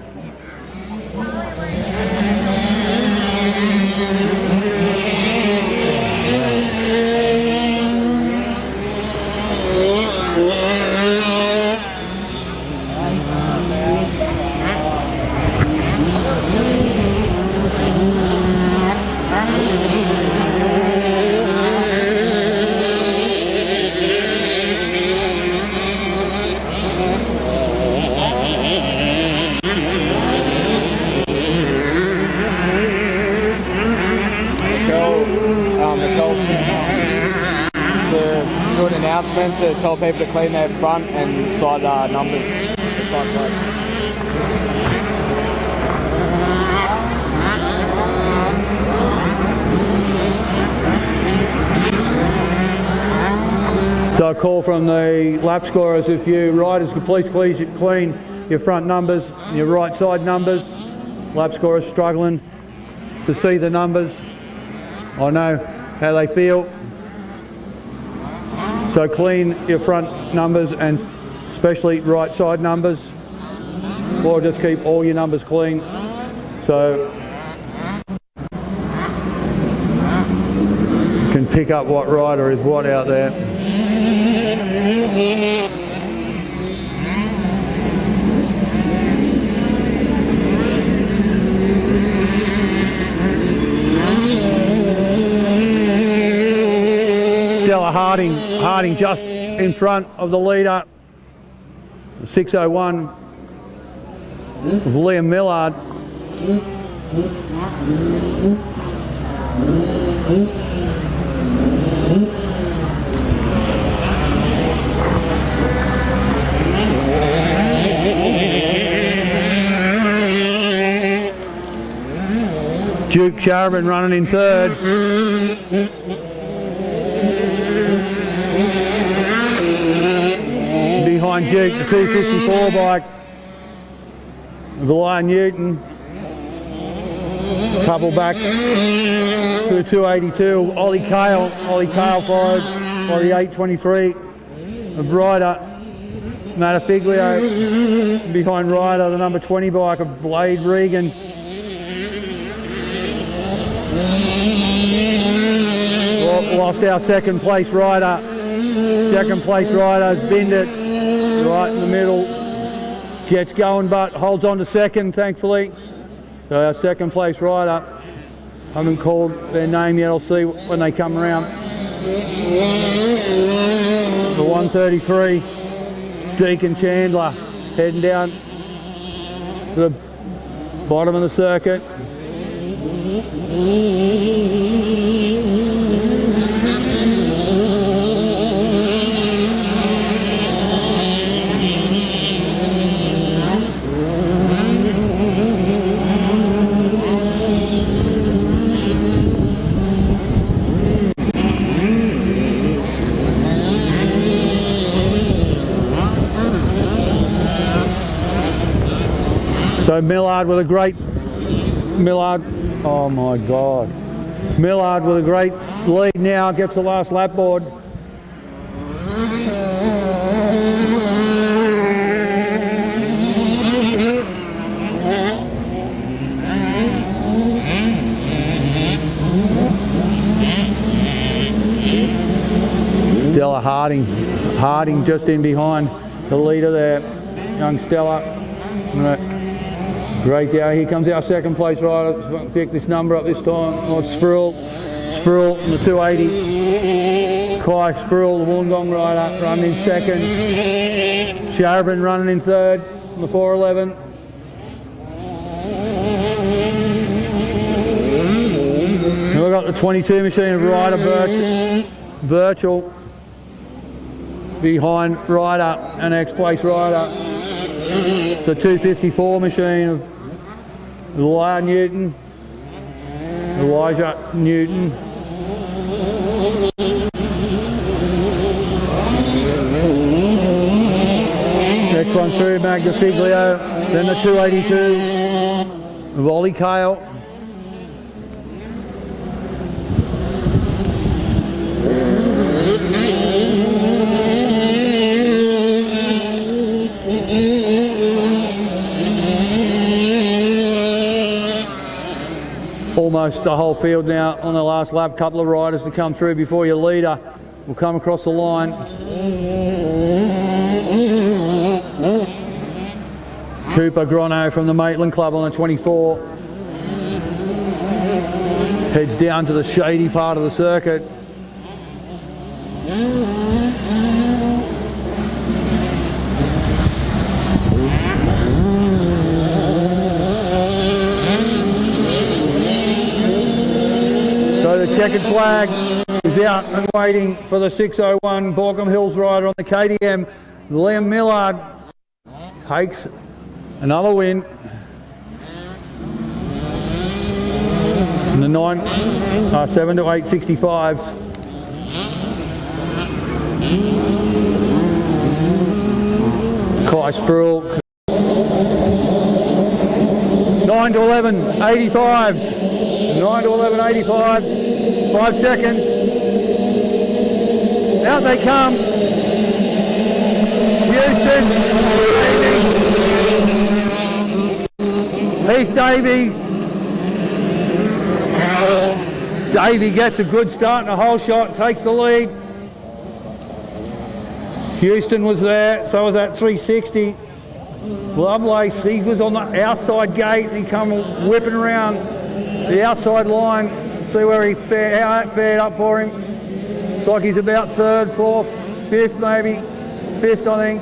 S2: To do an announcement to tell people to clean their front and side numbers. Side plates.
S1: So a call from the lap scorers, if you riders could please clean your front numbers, your right side numbers. Lap scorers struggling to see the numbers. I know how they feel. So clean your front numbers and especially right side numbers, or just keep all your numbers clean. So you can pick up what rider is what out there. Stella Harding just in front of the leader, 601 of Liam Millard. Duke Charbon running in third. Behind Duke, the 254 bike of Lion Newton. Couple back to the 282. Ollie Kale followed by the 823 of Ryder. Matafiglio behind Ryder, the number 20 bike of Blade Regan. Lost our second place rider. Second place rider's binned it right in the middle. Gets going but holds on to second, thankfully. So our second place rider, haven't called their name yet, I'll see when they come around. The 133, Deacon Chandler heading down to the bottom of the circuit. So Millard with a great, oh my God. Millard with a great lead now, gets the last lap board. Stella Harding just in behind the leader there, young Stella. Great, yeah, here comes our second place rider. Pick this number up this time. Oh, it's Sproul on the 280. Kai Sproul, the Wollongong rider, running in second. Charbon running in third on the 411. And we've got the 22 machine of Ryder Virtual behind Ryder, an ex-place rider. It's a 254 machine of Elijah Newton. Next one through, Magnafiglio. Then the 282 of Ollie Kale. almost the whole field now on the last lap. Couple of riders to come through before your leader will come across the line. Cooper Grono from the Maitland Club on the 24. Heads down to the shady part of the circuit. So the checkered flag is out and waiting for the 601 Borkham Hills rider on the KTM. Liam Millard takes another win. And the 7 to 8.65s. Kai Sproul. 9 to 11.85s. 9 to 11.85s. 5 seconds. Out they come. Houston. Heath Davey. Davey gets a good start in a whole shot, takes the lead. Houston was there, so was that 360. Lovelace, he was on the outside gate and he come whipping around the outside line. See where how that fared up for him. It's like he's about third, fourth, fifth maybe. Fifth, I think.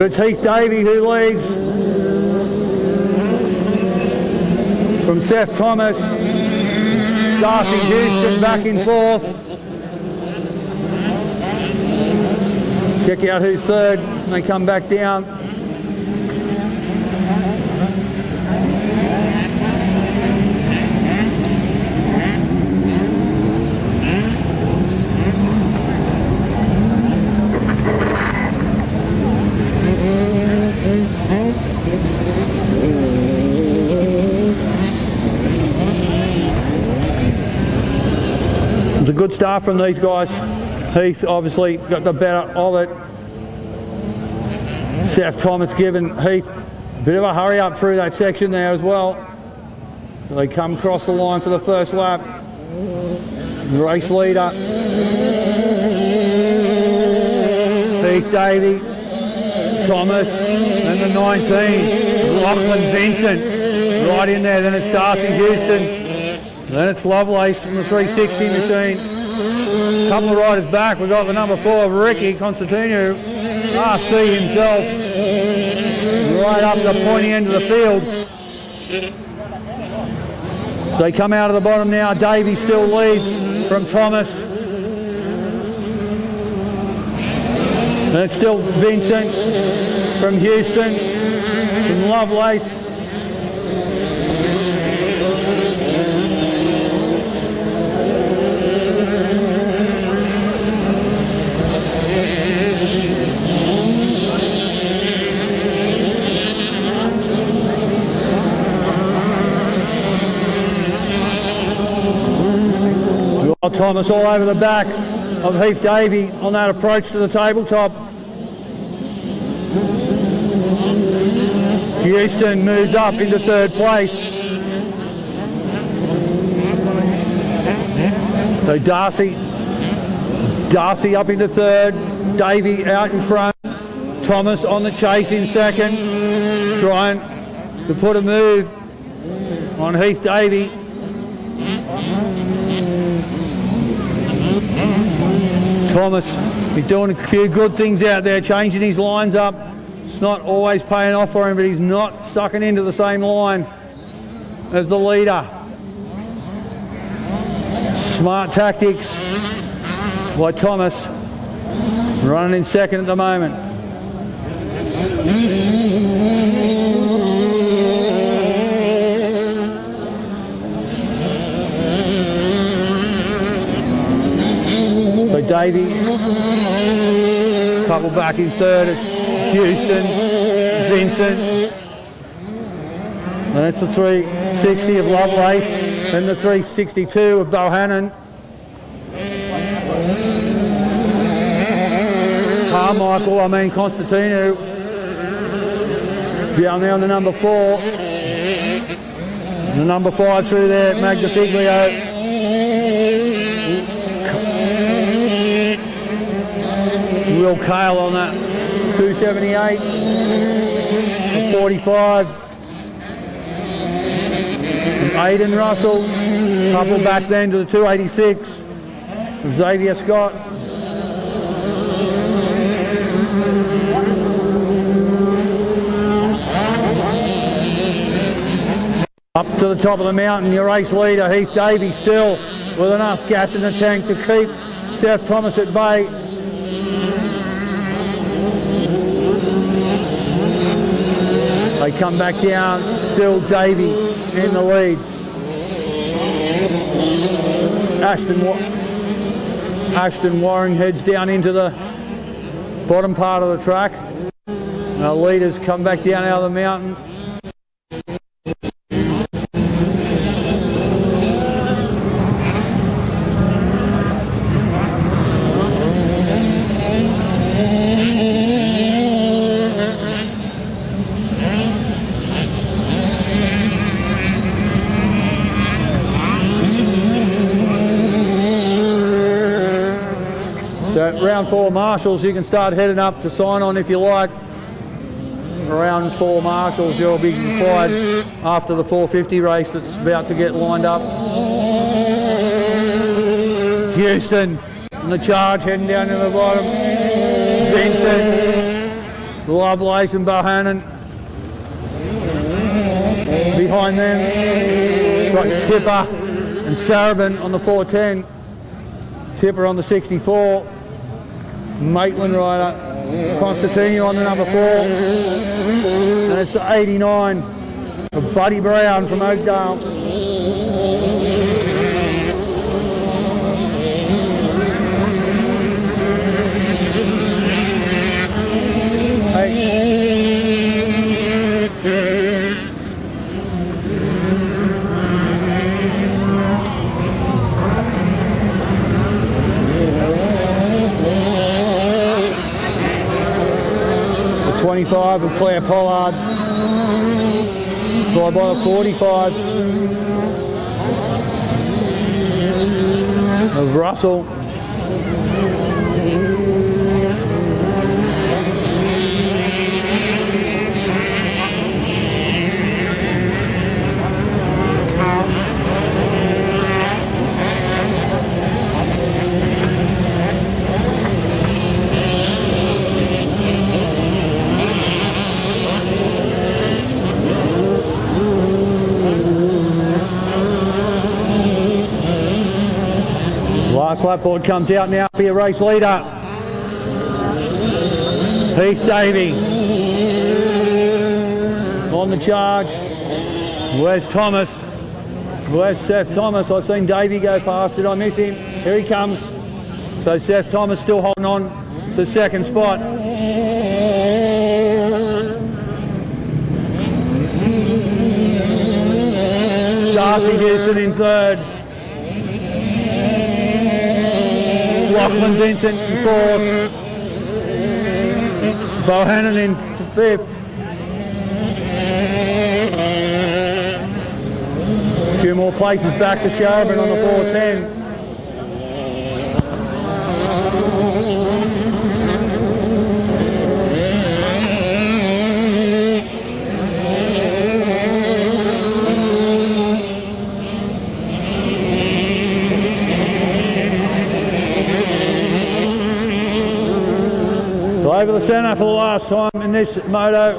S1: It's Heath Davey who leads. From Seth Thomas, Darcy Houston back and forth. Check out who's third, and they come back down. It's a good start from these guys. Heath obviously got the better of it. Seth Thomas giving Heath a bit of a hurry up through that section there as well. They come across the line for the first lap. The race leader, Heath Davey, Thomas, and the 19, Lachlan Vincent, right in there. Then it's Darcy Houston. Then it's Lovelace from the 360 machine. A couple of riders back. We've got the number 4, Ricky Constantino, RC himself, right up the pointy end of the field. They come out of the bottom now. Davey still leads from Thomas. And it's still Vincent from Houston, from Lovelace. Thomas all over the back of Heath Davey on that approach to the tabletop. Houston moves up into third place. So Darcy up into third, Davey out in front, Thomas on the chase in second, trying to put a move on Heath Davey. Thomas, he's doing a few good things out there, changing his lines up. It's not always paying off for him, but he's not sucking into the same line as the leader. Smart tactics by Thomas, running in second at the moment. So Davey, couple back in third, it's Houston, Vincent, and that's the 360 of Lovelace, and the 362 of Bohannon. Constantino down there on the number 4, number 5 through there, Magnifiglio. Will Kale on that, 278, 45. Aiden Russell, couple back then to the 286. Xavier Scott. Up to the top of the mountain, your race leader, Heath Davey, still with enough gas in the tank to keep Seth Thomas at bay. They come back down, still Davey in the lead. Ashton Waring heads down into the bottom part of the track. Our leaders come back down out of the mountain. So at round 4 marshals, you can start heading up to sign on if you like. Around 4 marshals, you'll be required after the 450 race that's about to get lined up. Houston in the charge, heading down to the bottom. Vincent, Lovelace and Bohannon. Behind them, got Tipper and Sarabin on the 410. Tipper on the 64. Maitland rider, Constantino on the number 4, and it's the 89 of Buddy Brown from Oakdale. The 25 of Claire Pollard, followed by the 45 of Russell. Last lap board comes out now for your race leader. Heath Davey on the charge. Where's Thomas? Where's Seth Thomas? I've seen Davey go past. Did I miss him? Here he comes. So Seth Thomas still holding on to second spot. Darcy Houston in third. Lachlan Vincent in fourth. Bohannon in fifth. A few more places back to Sharburn on the 410. Over the centre for the last time in this moto.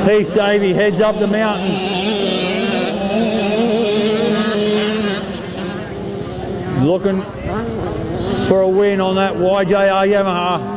S1: Heath Davey heads up the mountain. Looking for a win on that YJR Yamaha.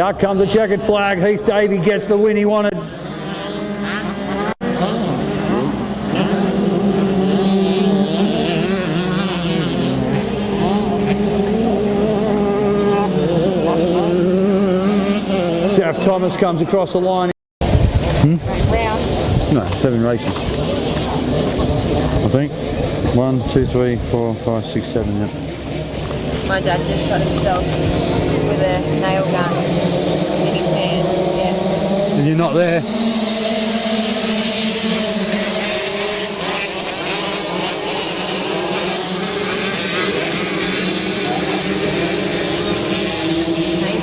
S1: Out comes the checkered flag. Heath Davey gets the win he wanted. Saf Thomas comes across the line.
S4: Round.
S1: No, 7 races. I think. 1, 2, 3, 4, 5, 6, 7, yep.
S4: My dad just shot himself with a nail gun in his hand. Yeah.
S1: And you're not there.
S4: He's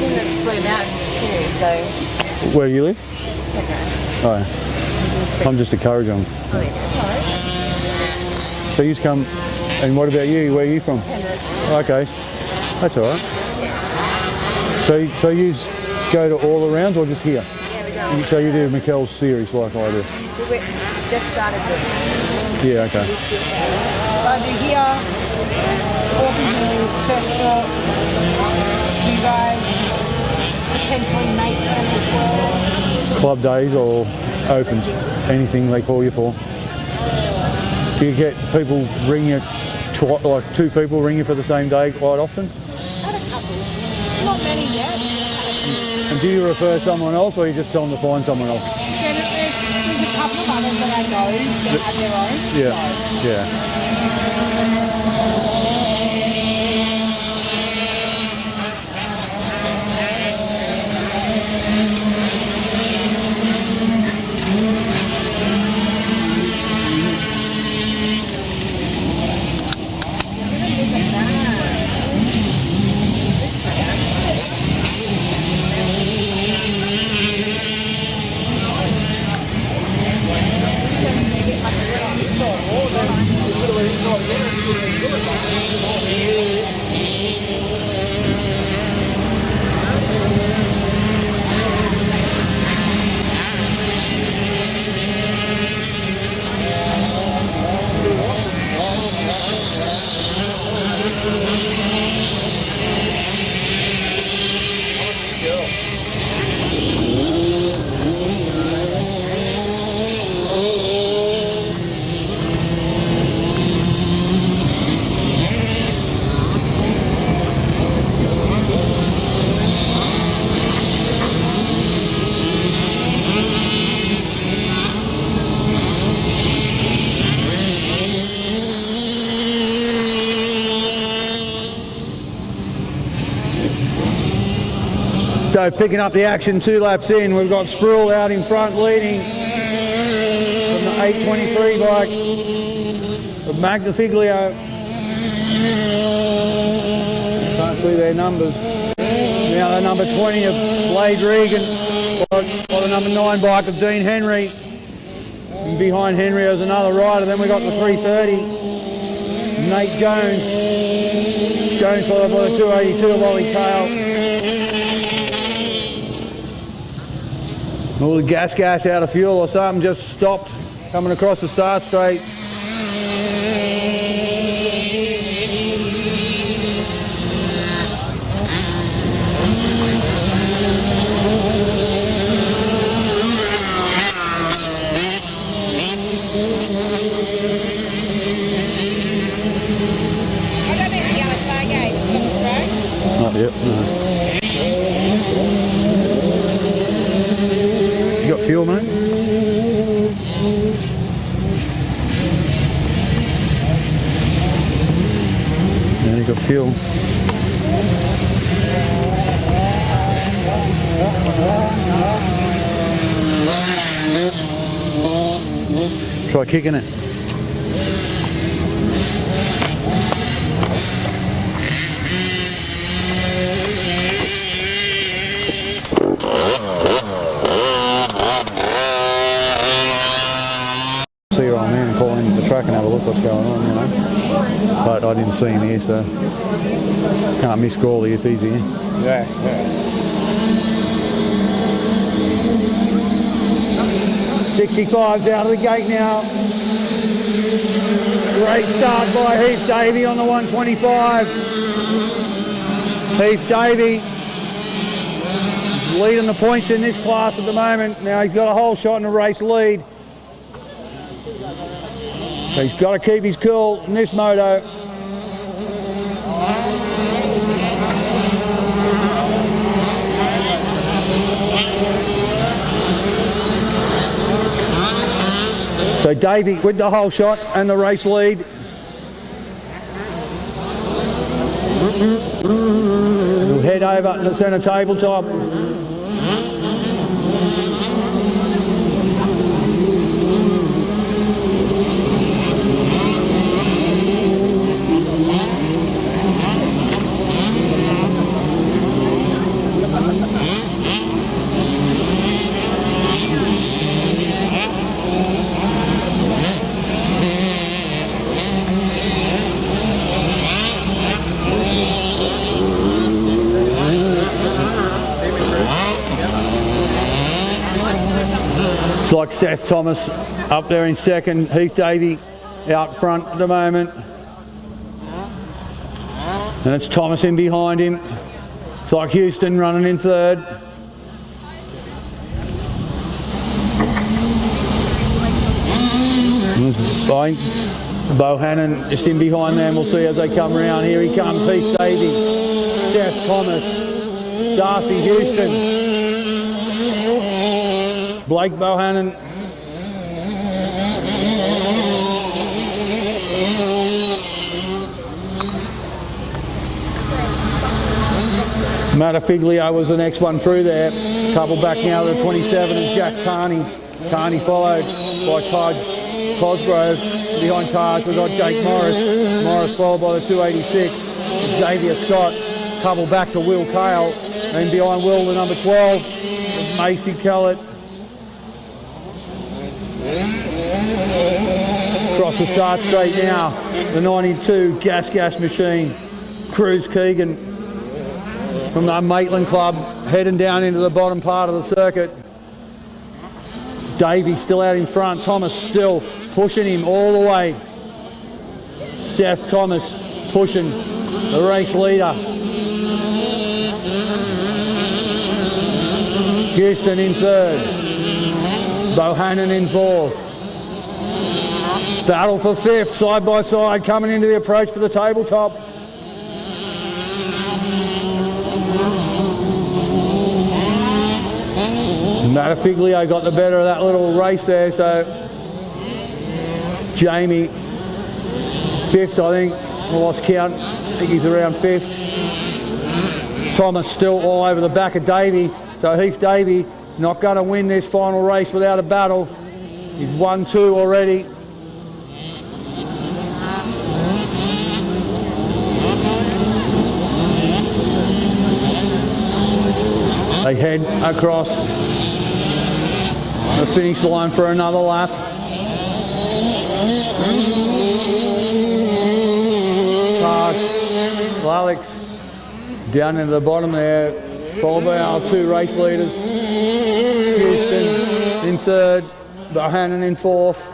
S4: in the Blue Mountains too, so.
S1: Where do you live?
S4: Okay.
S1: Oh, yeah. I'm just a courage on.
S4: Oh, there you go.
S1: So you come, and what about you? Where are you from? Okay, that's all right. So you go to all the rounds or just here?
S4: Yeah, we go.
S1: So you do McKell's series like I do?
S4: We just started this.
S1: Yeah, okay.
S5: I do here, Auckland, Cessna, you guys potentially make them as well.
S1: Club days or opens, anything they call you for. Do you get people ring you, like 2 people ring you for the same day quite often?
S5: Had a couple, not many yet.
S1: And do you refer someone else or you just tell them to find someone else?
S5: Yeah, there's a couple of others that I know that have their own.
S1: Yeah, yeah. So picking up the action 2 laps in, we've got Sproul out in front leading from the 823 bike of Magnifiglio. Can't see their numbers. Now the number 20 of Blade Regan, by the number 9 bike of Dean Henry. And behind Henry there's another rider. Then we got the 330, Nate Jones. Jones followed by the 282 of Ollie Tail. All the gas out of fuel or something just stopped coming across the start straight.
S4: I don't think the yellow flag gate on the road.
S1: Not yet, no. You got fuel, mate? Yeah, you got fuel. Try kicking it. See your old man and call into the truck and have a look what's going on, you know. But I didn't see him here, so can't miss Gawley if he's here.
S2: Yeah.
S1: 65's out of the gate now. Great start by Heath Davey on the 125. Heath Davey leading the points in this class at the moment. Now he's got a whole shot in the race lead. So he's got to keep his cool in this moto. So Davey with the whole shot and the race lead. We'll head over to the centre tabletop. It's like Seth Thomas up there in second, Heath Davey out front at the moment. And it's Thomas in behind him. It's like Houston running in third. Bohannon just in behind them. We'll see as they come around. Here he comes, Heath Davey, Seth Thomas, Darcy Houston. Blake Bohannon. Matafiglio was the next one through there. Couple back now to the 27 is Jack Carney. Carney followed by Todd Cosgrove. Behind cars we've got Jake Morris. Morris followed by the 286. Xavier Scott. Couple back to Will Cale. And behind Will the number 12 is Macy Kellett. Across the start straight now, the 92 Gas Machine, Cruz Keegan from the Maitland Club, heading down into the bottom part of the circuit. Davey still out in front, Thomas still pushing him all the way. Seth Thomas pushing the race leader. Houston in third, Bohannon in fourth. Battle for fifth, side by side, coming into the approach for the tabletop. Matafiglio got the better of that little race there, so Jamie, fifth I think, I lost count, I think he's around fifth. Thomas still all over the back of Davey, so Heath Davey not going to win this final race without a battle. He's 1-2 already. They head across the finish line for another lap. Alex down into the bottom there, followed by our two race leaders. Houston in third, Bohannon in fourth.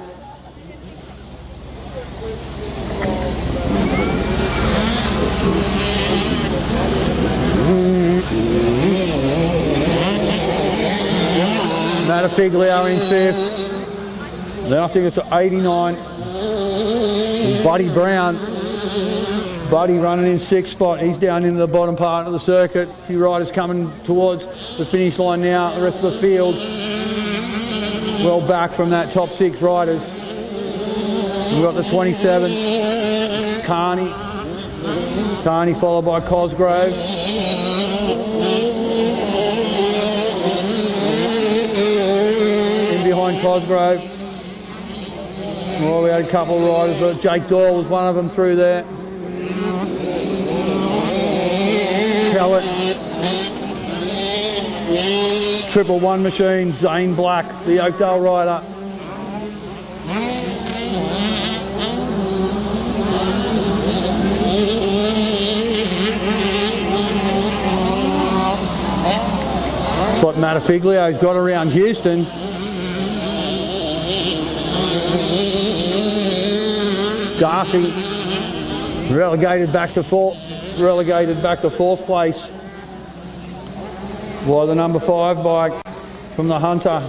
S1: Matafiglio in fifth. Then I think it's 89. Buddy Brown. Buddy running in sixth spot. He's down into the bottom part of the circuit. A few riders coming towards the finish line now. The rest of the field well back from that top six riders. We've got the 27. Carney. Carney followed by Cosgrove. Behind Cosgrove. Well, we had a couple of riders, but Jake Doyle was one of them through there. Kellett. Triple One Machine, Zane Black, the Oakdale rider. That's what Matafiglio's got around Houston. Darcy relegated back to fourth place. By the number 5 bike from the Hunter.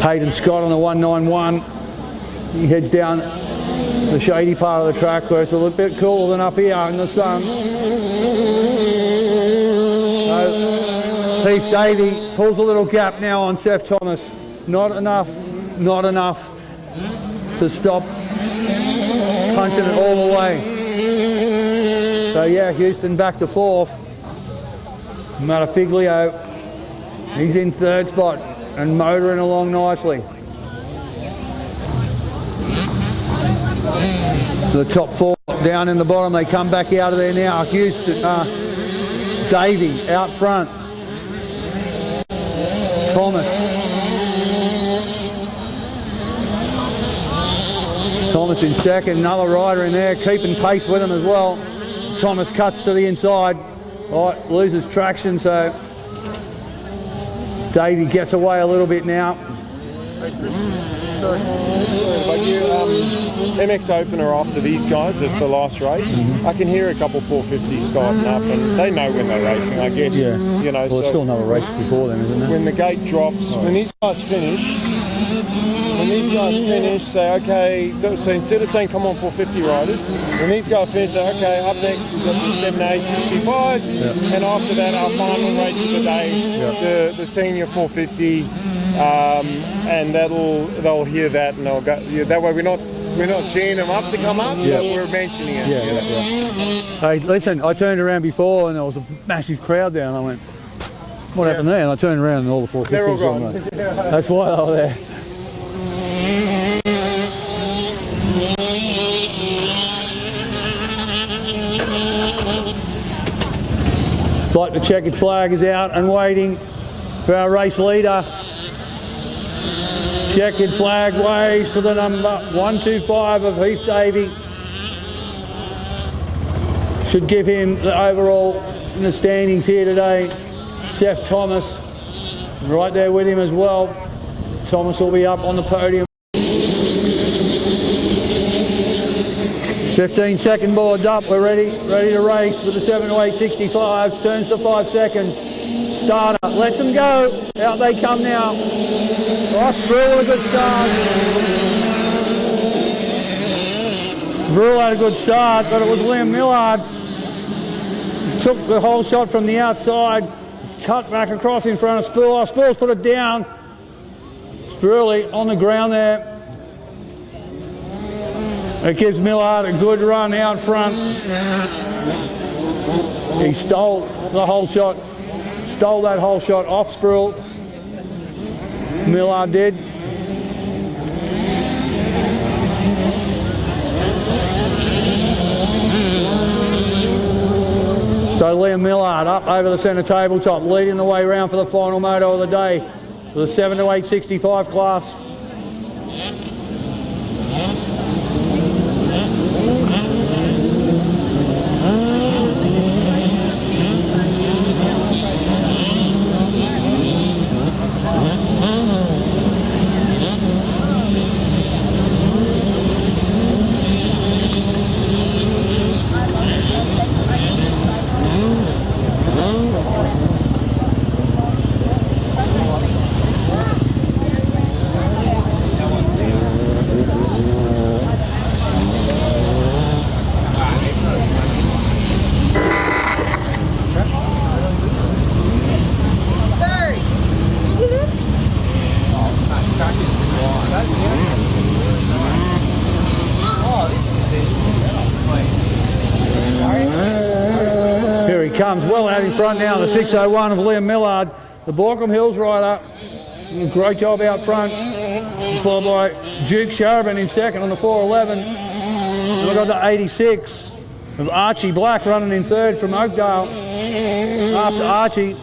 S1: Hayden Scott on the 191. He heads down the shady part of the track where it's a little bit cooler than up here in the sun. So, Heath Davey pulls a little gap now on Seth Thomas. Not enough to stop punching it all the way. So yeah, Houston back to 4th. Matafiglio, he's in 3rd spot and motoring along nicely. The top 4 down in the bottom, they come back out of there now. Houston, Davey out front. Thomas in 2nd, another rider in there, keeping pace with him as well. Thomas cuts to the inside, right, loses traction, so Davey gets away a little bit now.
S6: But MX Open are after these guys as the last race. I can hear a couple 450s starting up, and they know when they're racing, I guess.
S1: Yeah.
S6: You know,
S1: Well,
S6: so
S1: there's still another race before then, isn't there?
S6: when the gate drops, when these guys finish, say, okay, so instead of saying come on 450 riders, when these guys finish, say, okay, up next we've got the 7865, and after that our final race of the day, the senior 450, and they'll hear that and they'll go. Yeah, that way we're not seeing them up to come up, but we're mentioning it.
S1: Hey, listen, I turned around before and there was a massive crowd there, and I went, what happened there? And I turned around and all the 450s
S6: They're all
S1: were
S6: gone.
S1: on there. That's why they were there. Like the checkered flag is out and waiting for our race leader. Checkered flag waves for the number 125 of Heath Davey. Should give him the overall in the standings here today. Seth Thomas right there with him as well. Thomas will be up on the podium. 15-second boards up, we're ready to race with the 7 to 865s, turns to 5 seconds. Starter, lets them go, out they come now. Ross Brule with a good start. Brule had a good start, but it was Liam Millard. Took the whole shot from the outside, cut back across in front of Spool. Spool's put it down. Brule on the ground there. It gives Millard a good run out front. He stole the whole shot, stole that whole shot off Sproul. Millard did. So Liam Millard up over the centre tabletop, leading the way round for the final moto of the day for the 7 to 865 class. Here he comes, well out in front now, the 601 of Liam Millard, the Borkham Hills rider. Great job out front, followed by Duke Sharabin in second on the 411. We've got the 86 of Archie Black running in third from Oakdale. After Archie,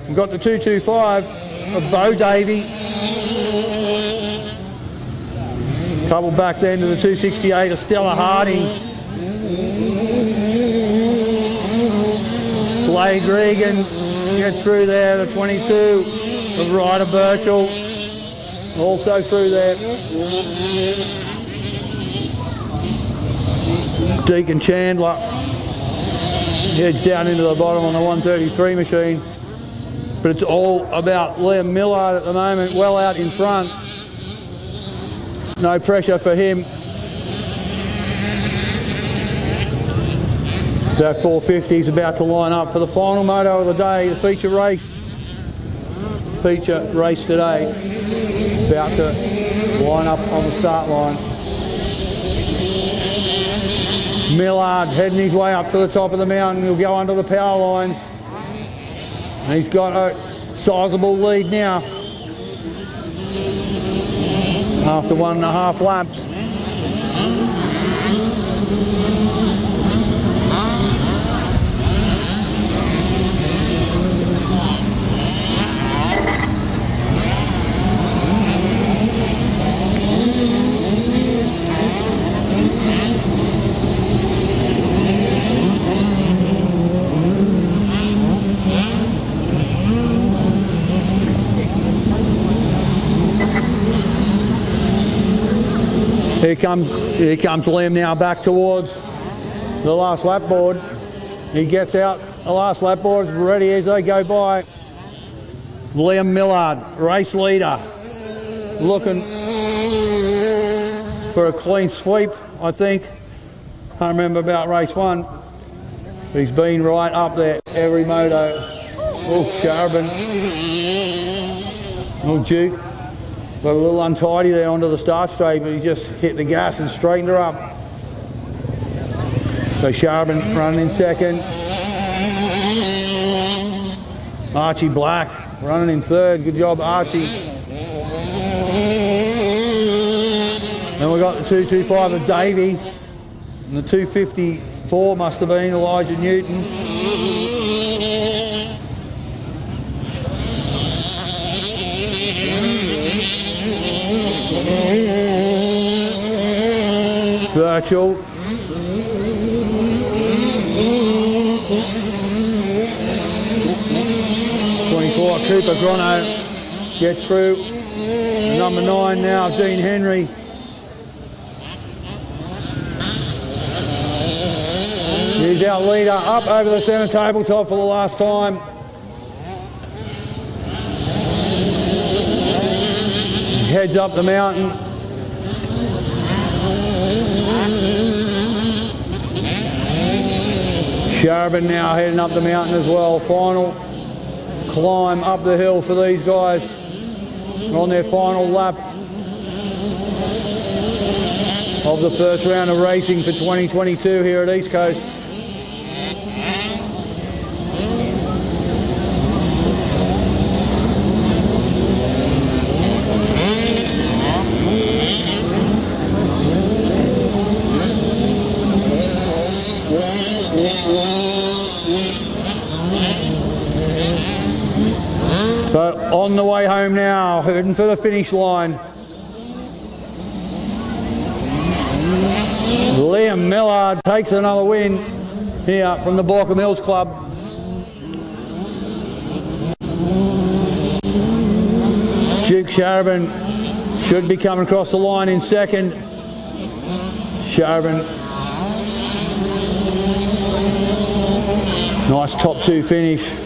S1: we've got the 225 of Bo Davey. Couple back then to the 268 of Stella Harding. Slade Regan gets through there, the 22 of Ryder Birchall. also through there. Deacon Chandler heads down into the bottom on the 133 machine. But it's all about Liam Millard at the moment, well out in front. No pressure for him. So 450 is about to line up for the final moto of the day, the feature race. Feature race today. About to line up on the start line. Millard heading his way up to the top of the mountain. He'll go under the power lines. And he's got a sizable lead now. After 1.5 laps. Here comes Liam now back towards the last lap board. He gets out the last lap board, ready as they go by. Liam Millard, race leader, looking for a clean sweep, I think. Can't remember about race 1. He's been right up there every moto. Oh, Sharbin. Oh, Duke. Got a little untidy there onto the start straight, but he just hit the gas and straightened her up. So Sharbin running in second. Archie Black running in third. Good job, Archie. Then we got the 225 of Davey. And the 254 must have been Elijah Newton. Virtual. Cooper Grono gets through. Number 9 now, Dean Henry. He's our leader up over the centre tabletop for the last time. Heads up the mountain. Sharbin now heading up the mountain as well. Final climb up the hill for these guys on their final lap of the first round of racing for 2022 here at East Coast. So on the way home now, heading for the finish line. Liam Millard takes another win here from the Borkum Hills Club. Duke Sharbin should be coming across the line in second. Sharbin, nice top 2 finish.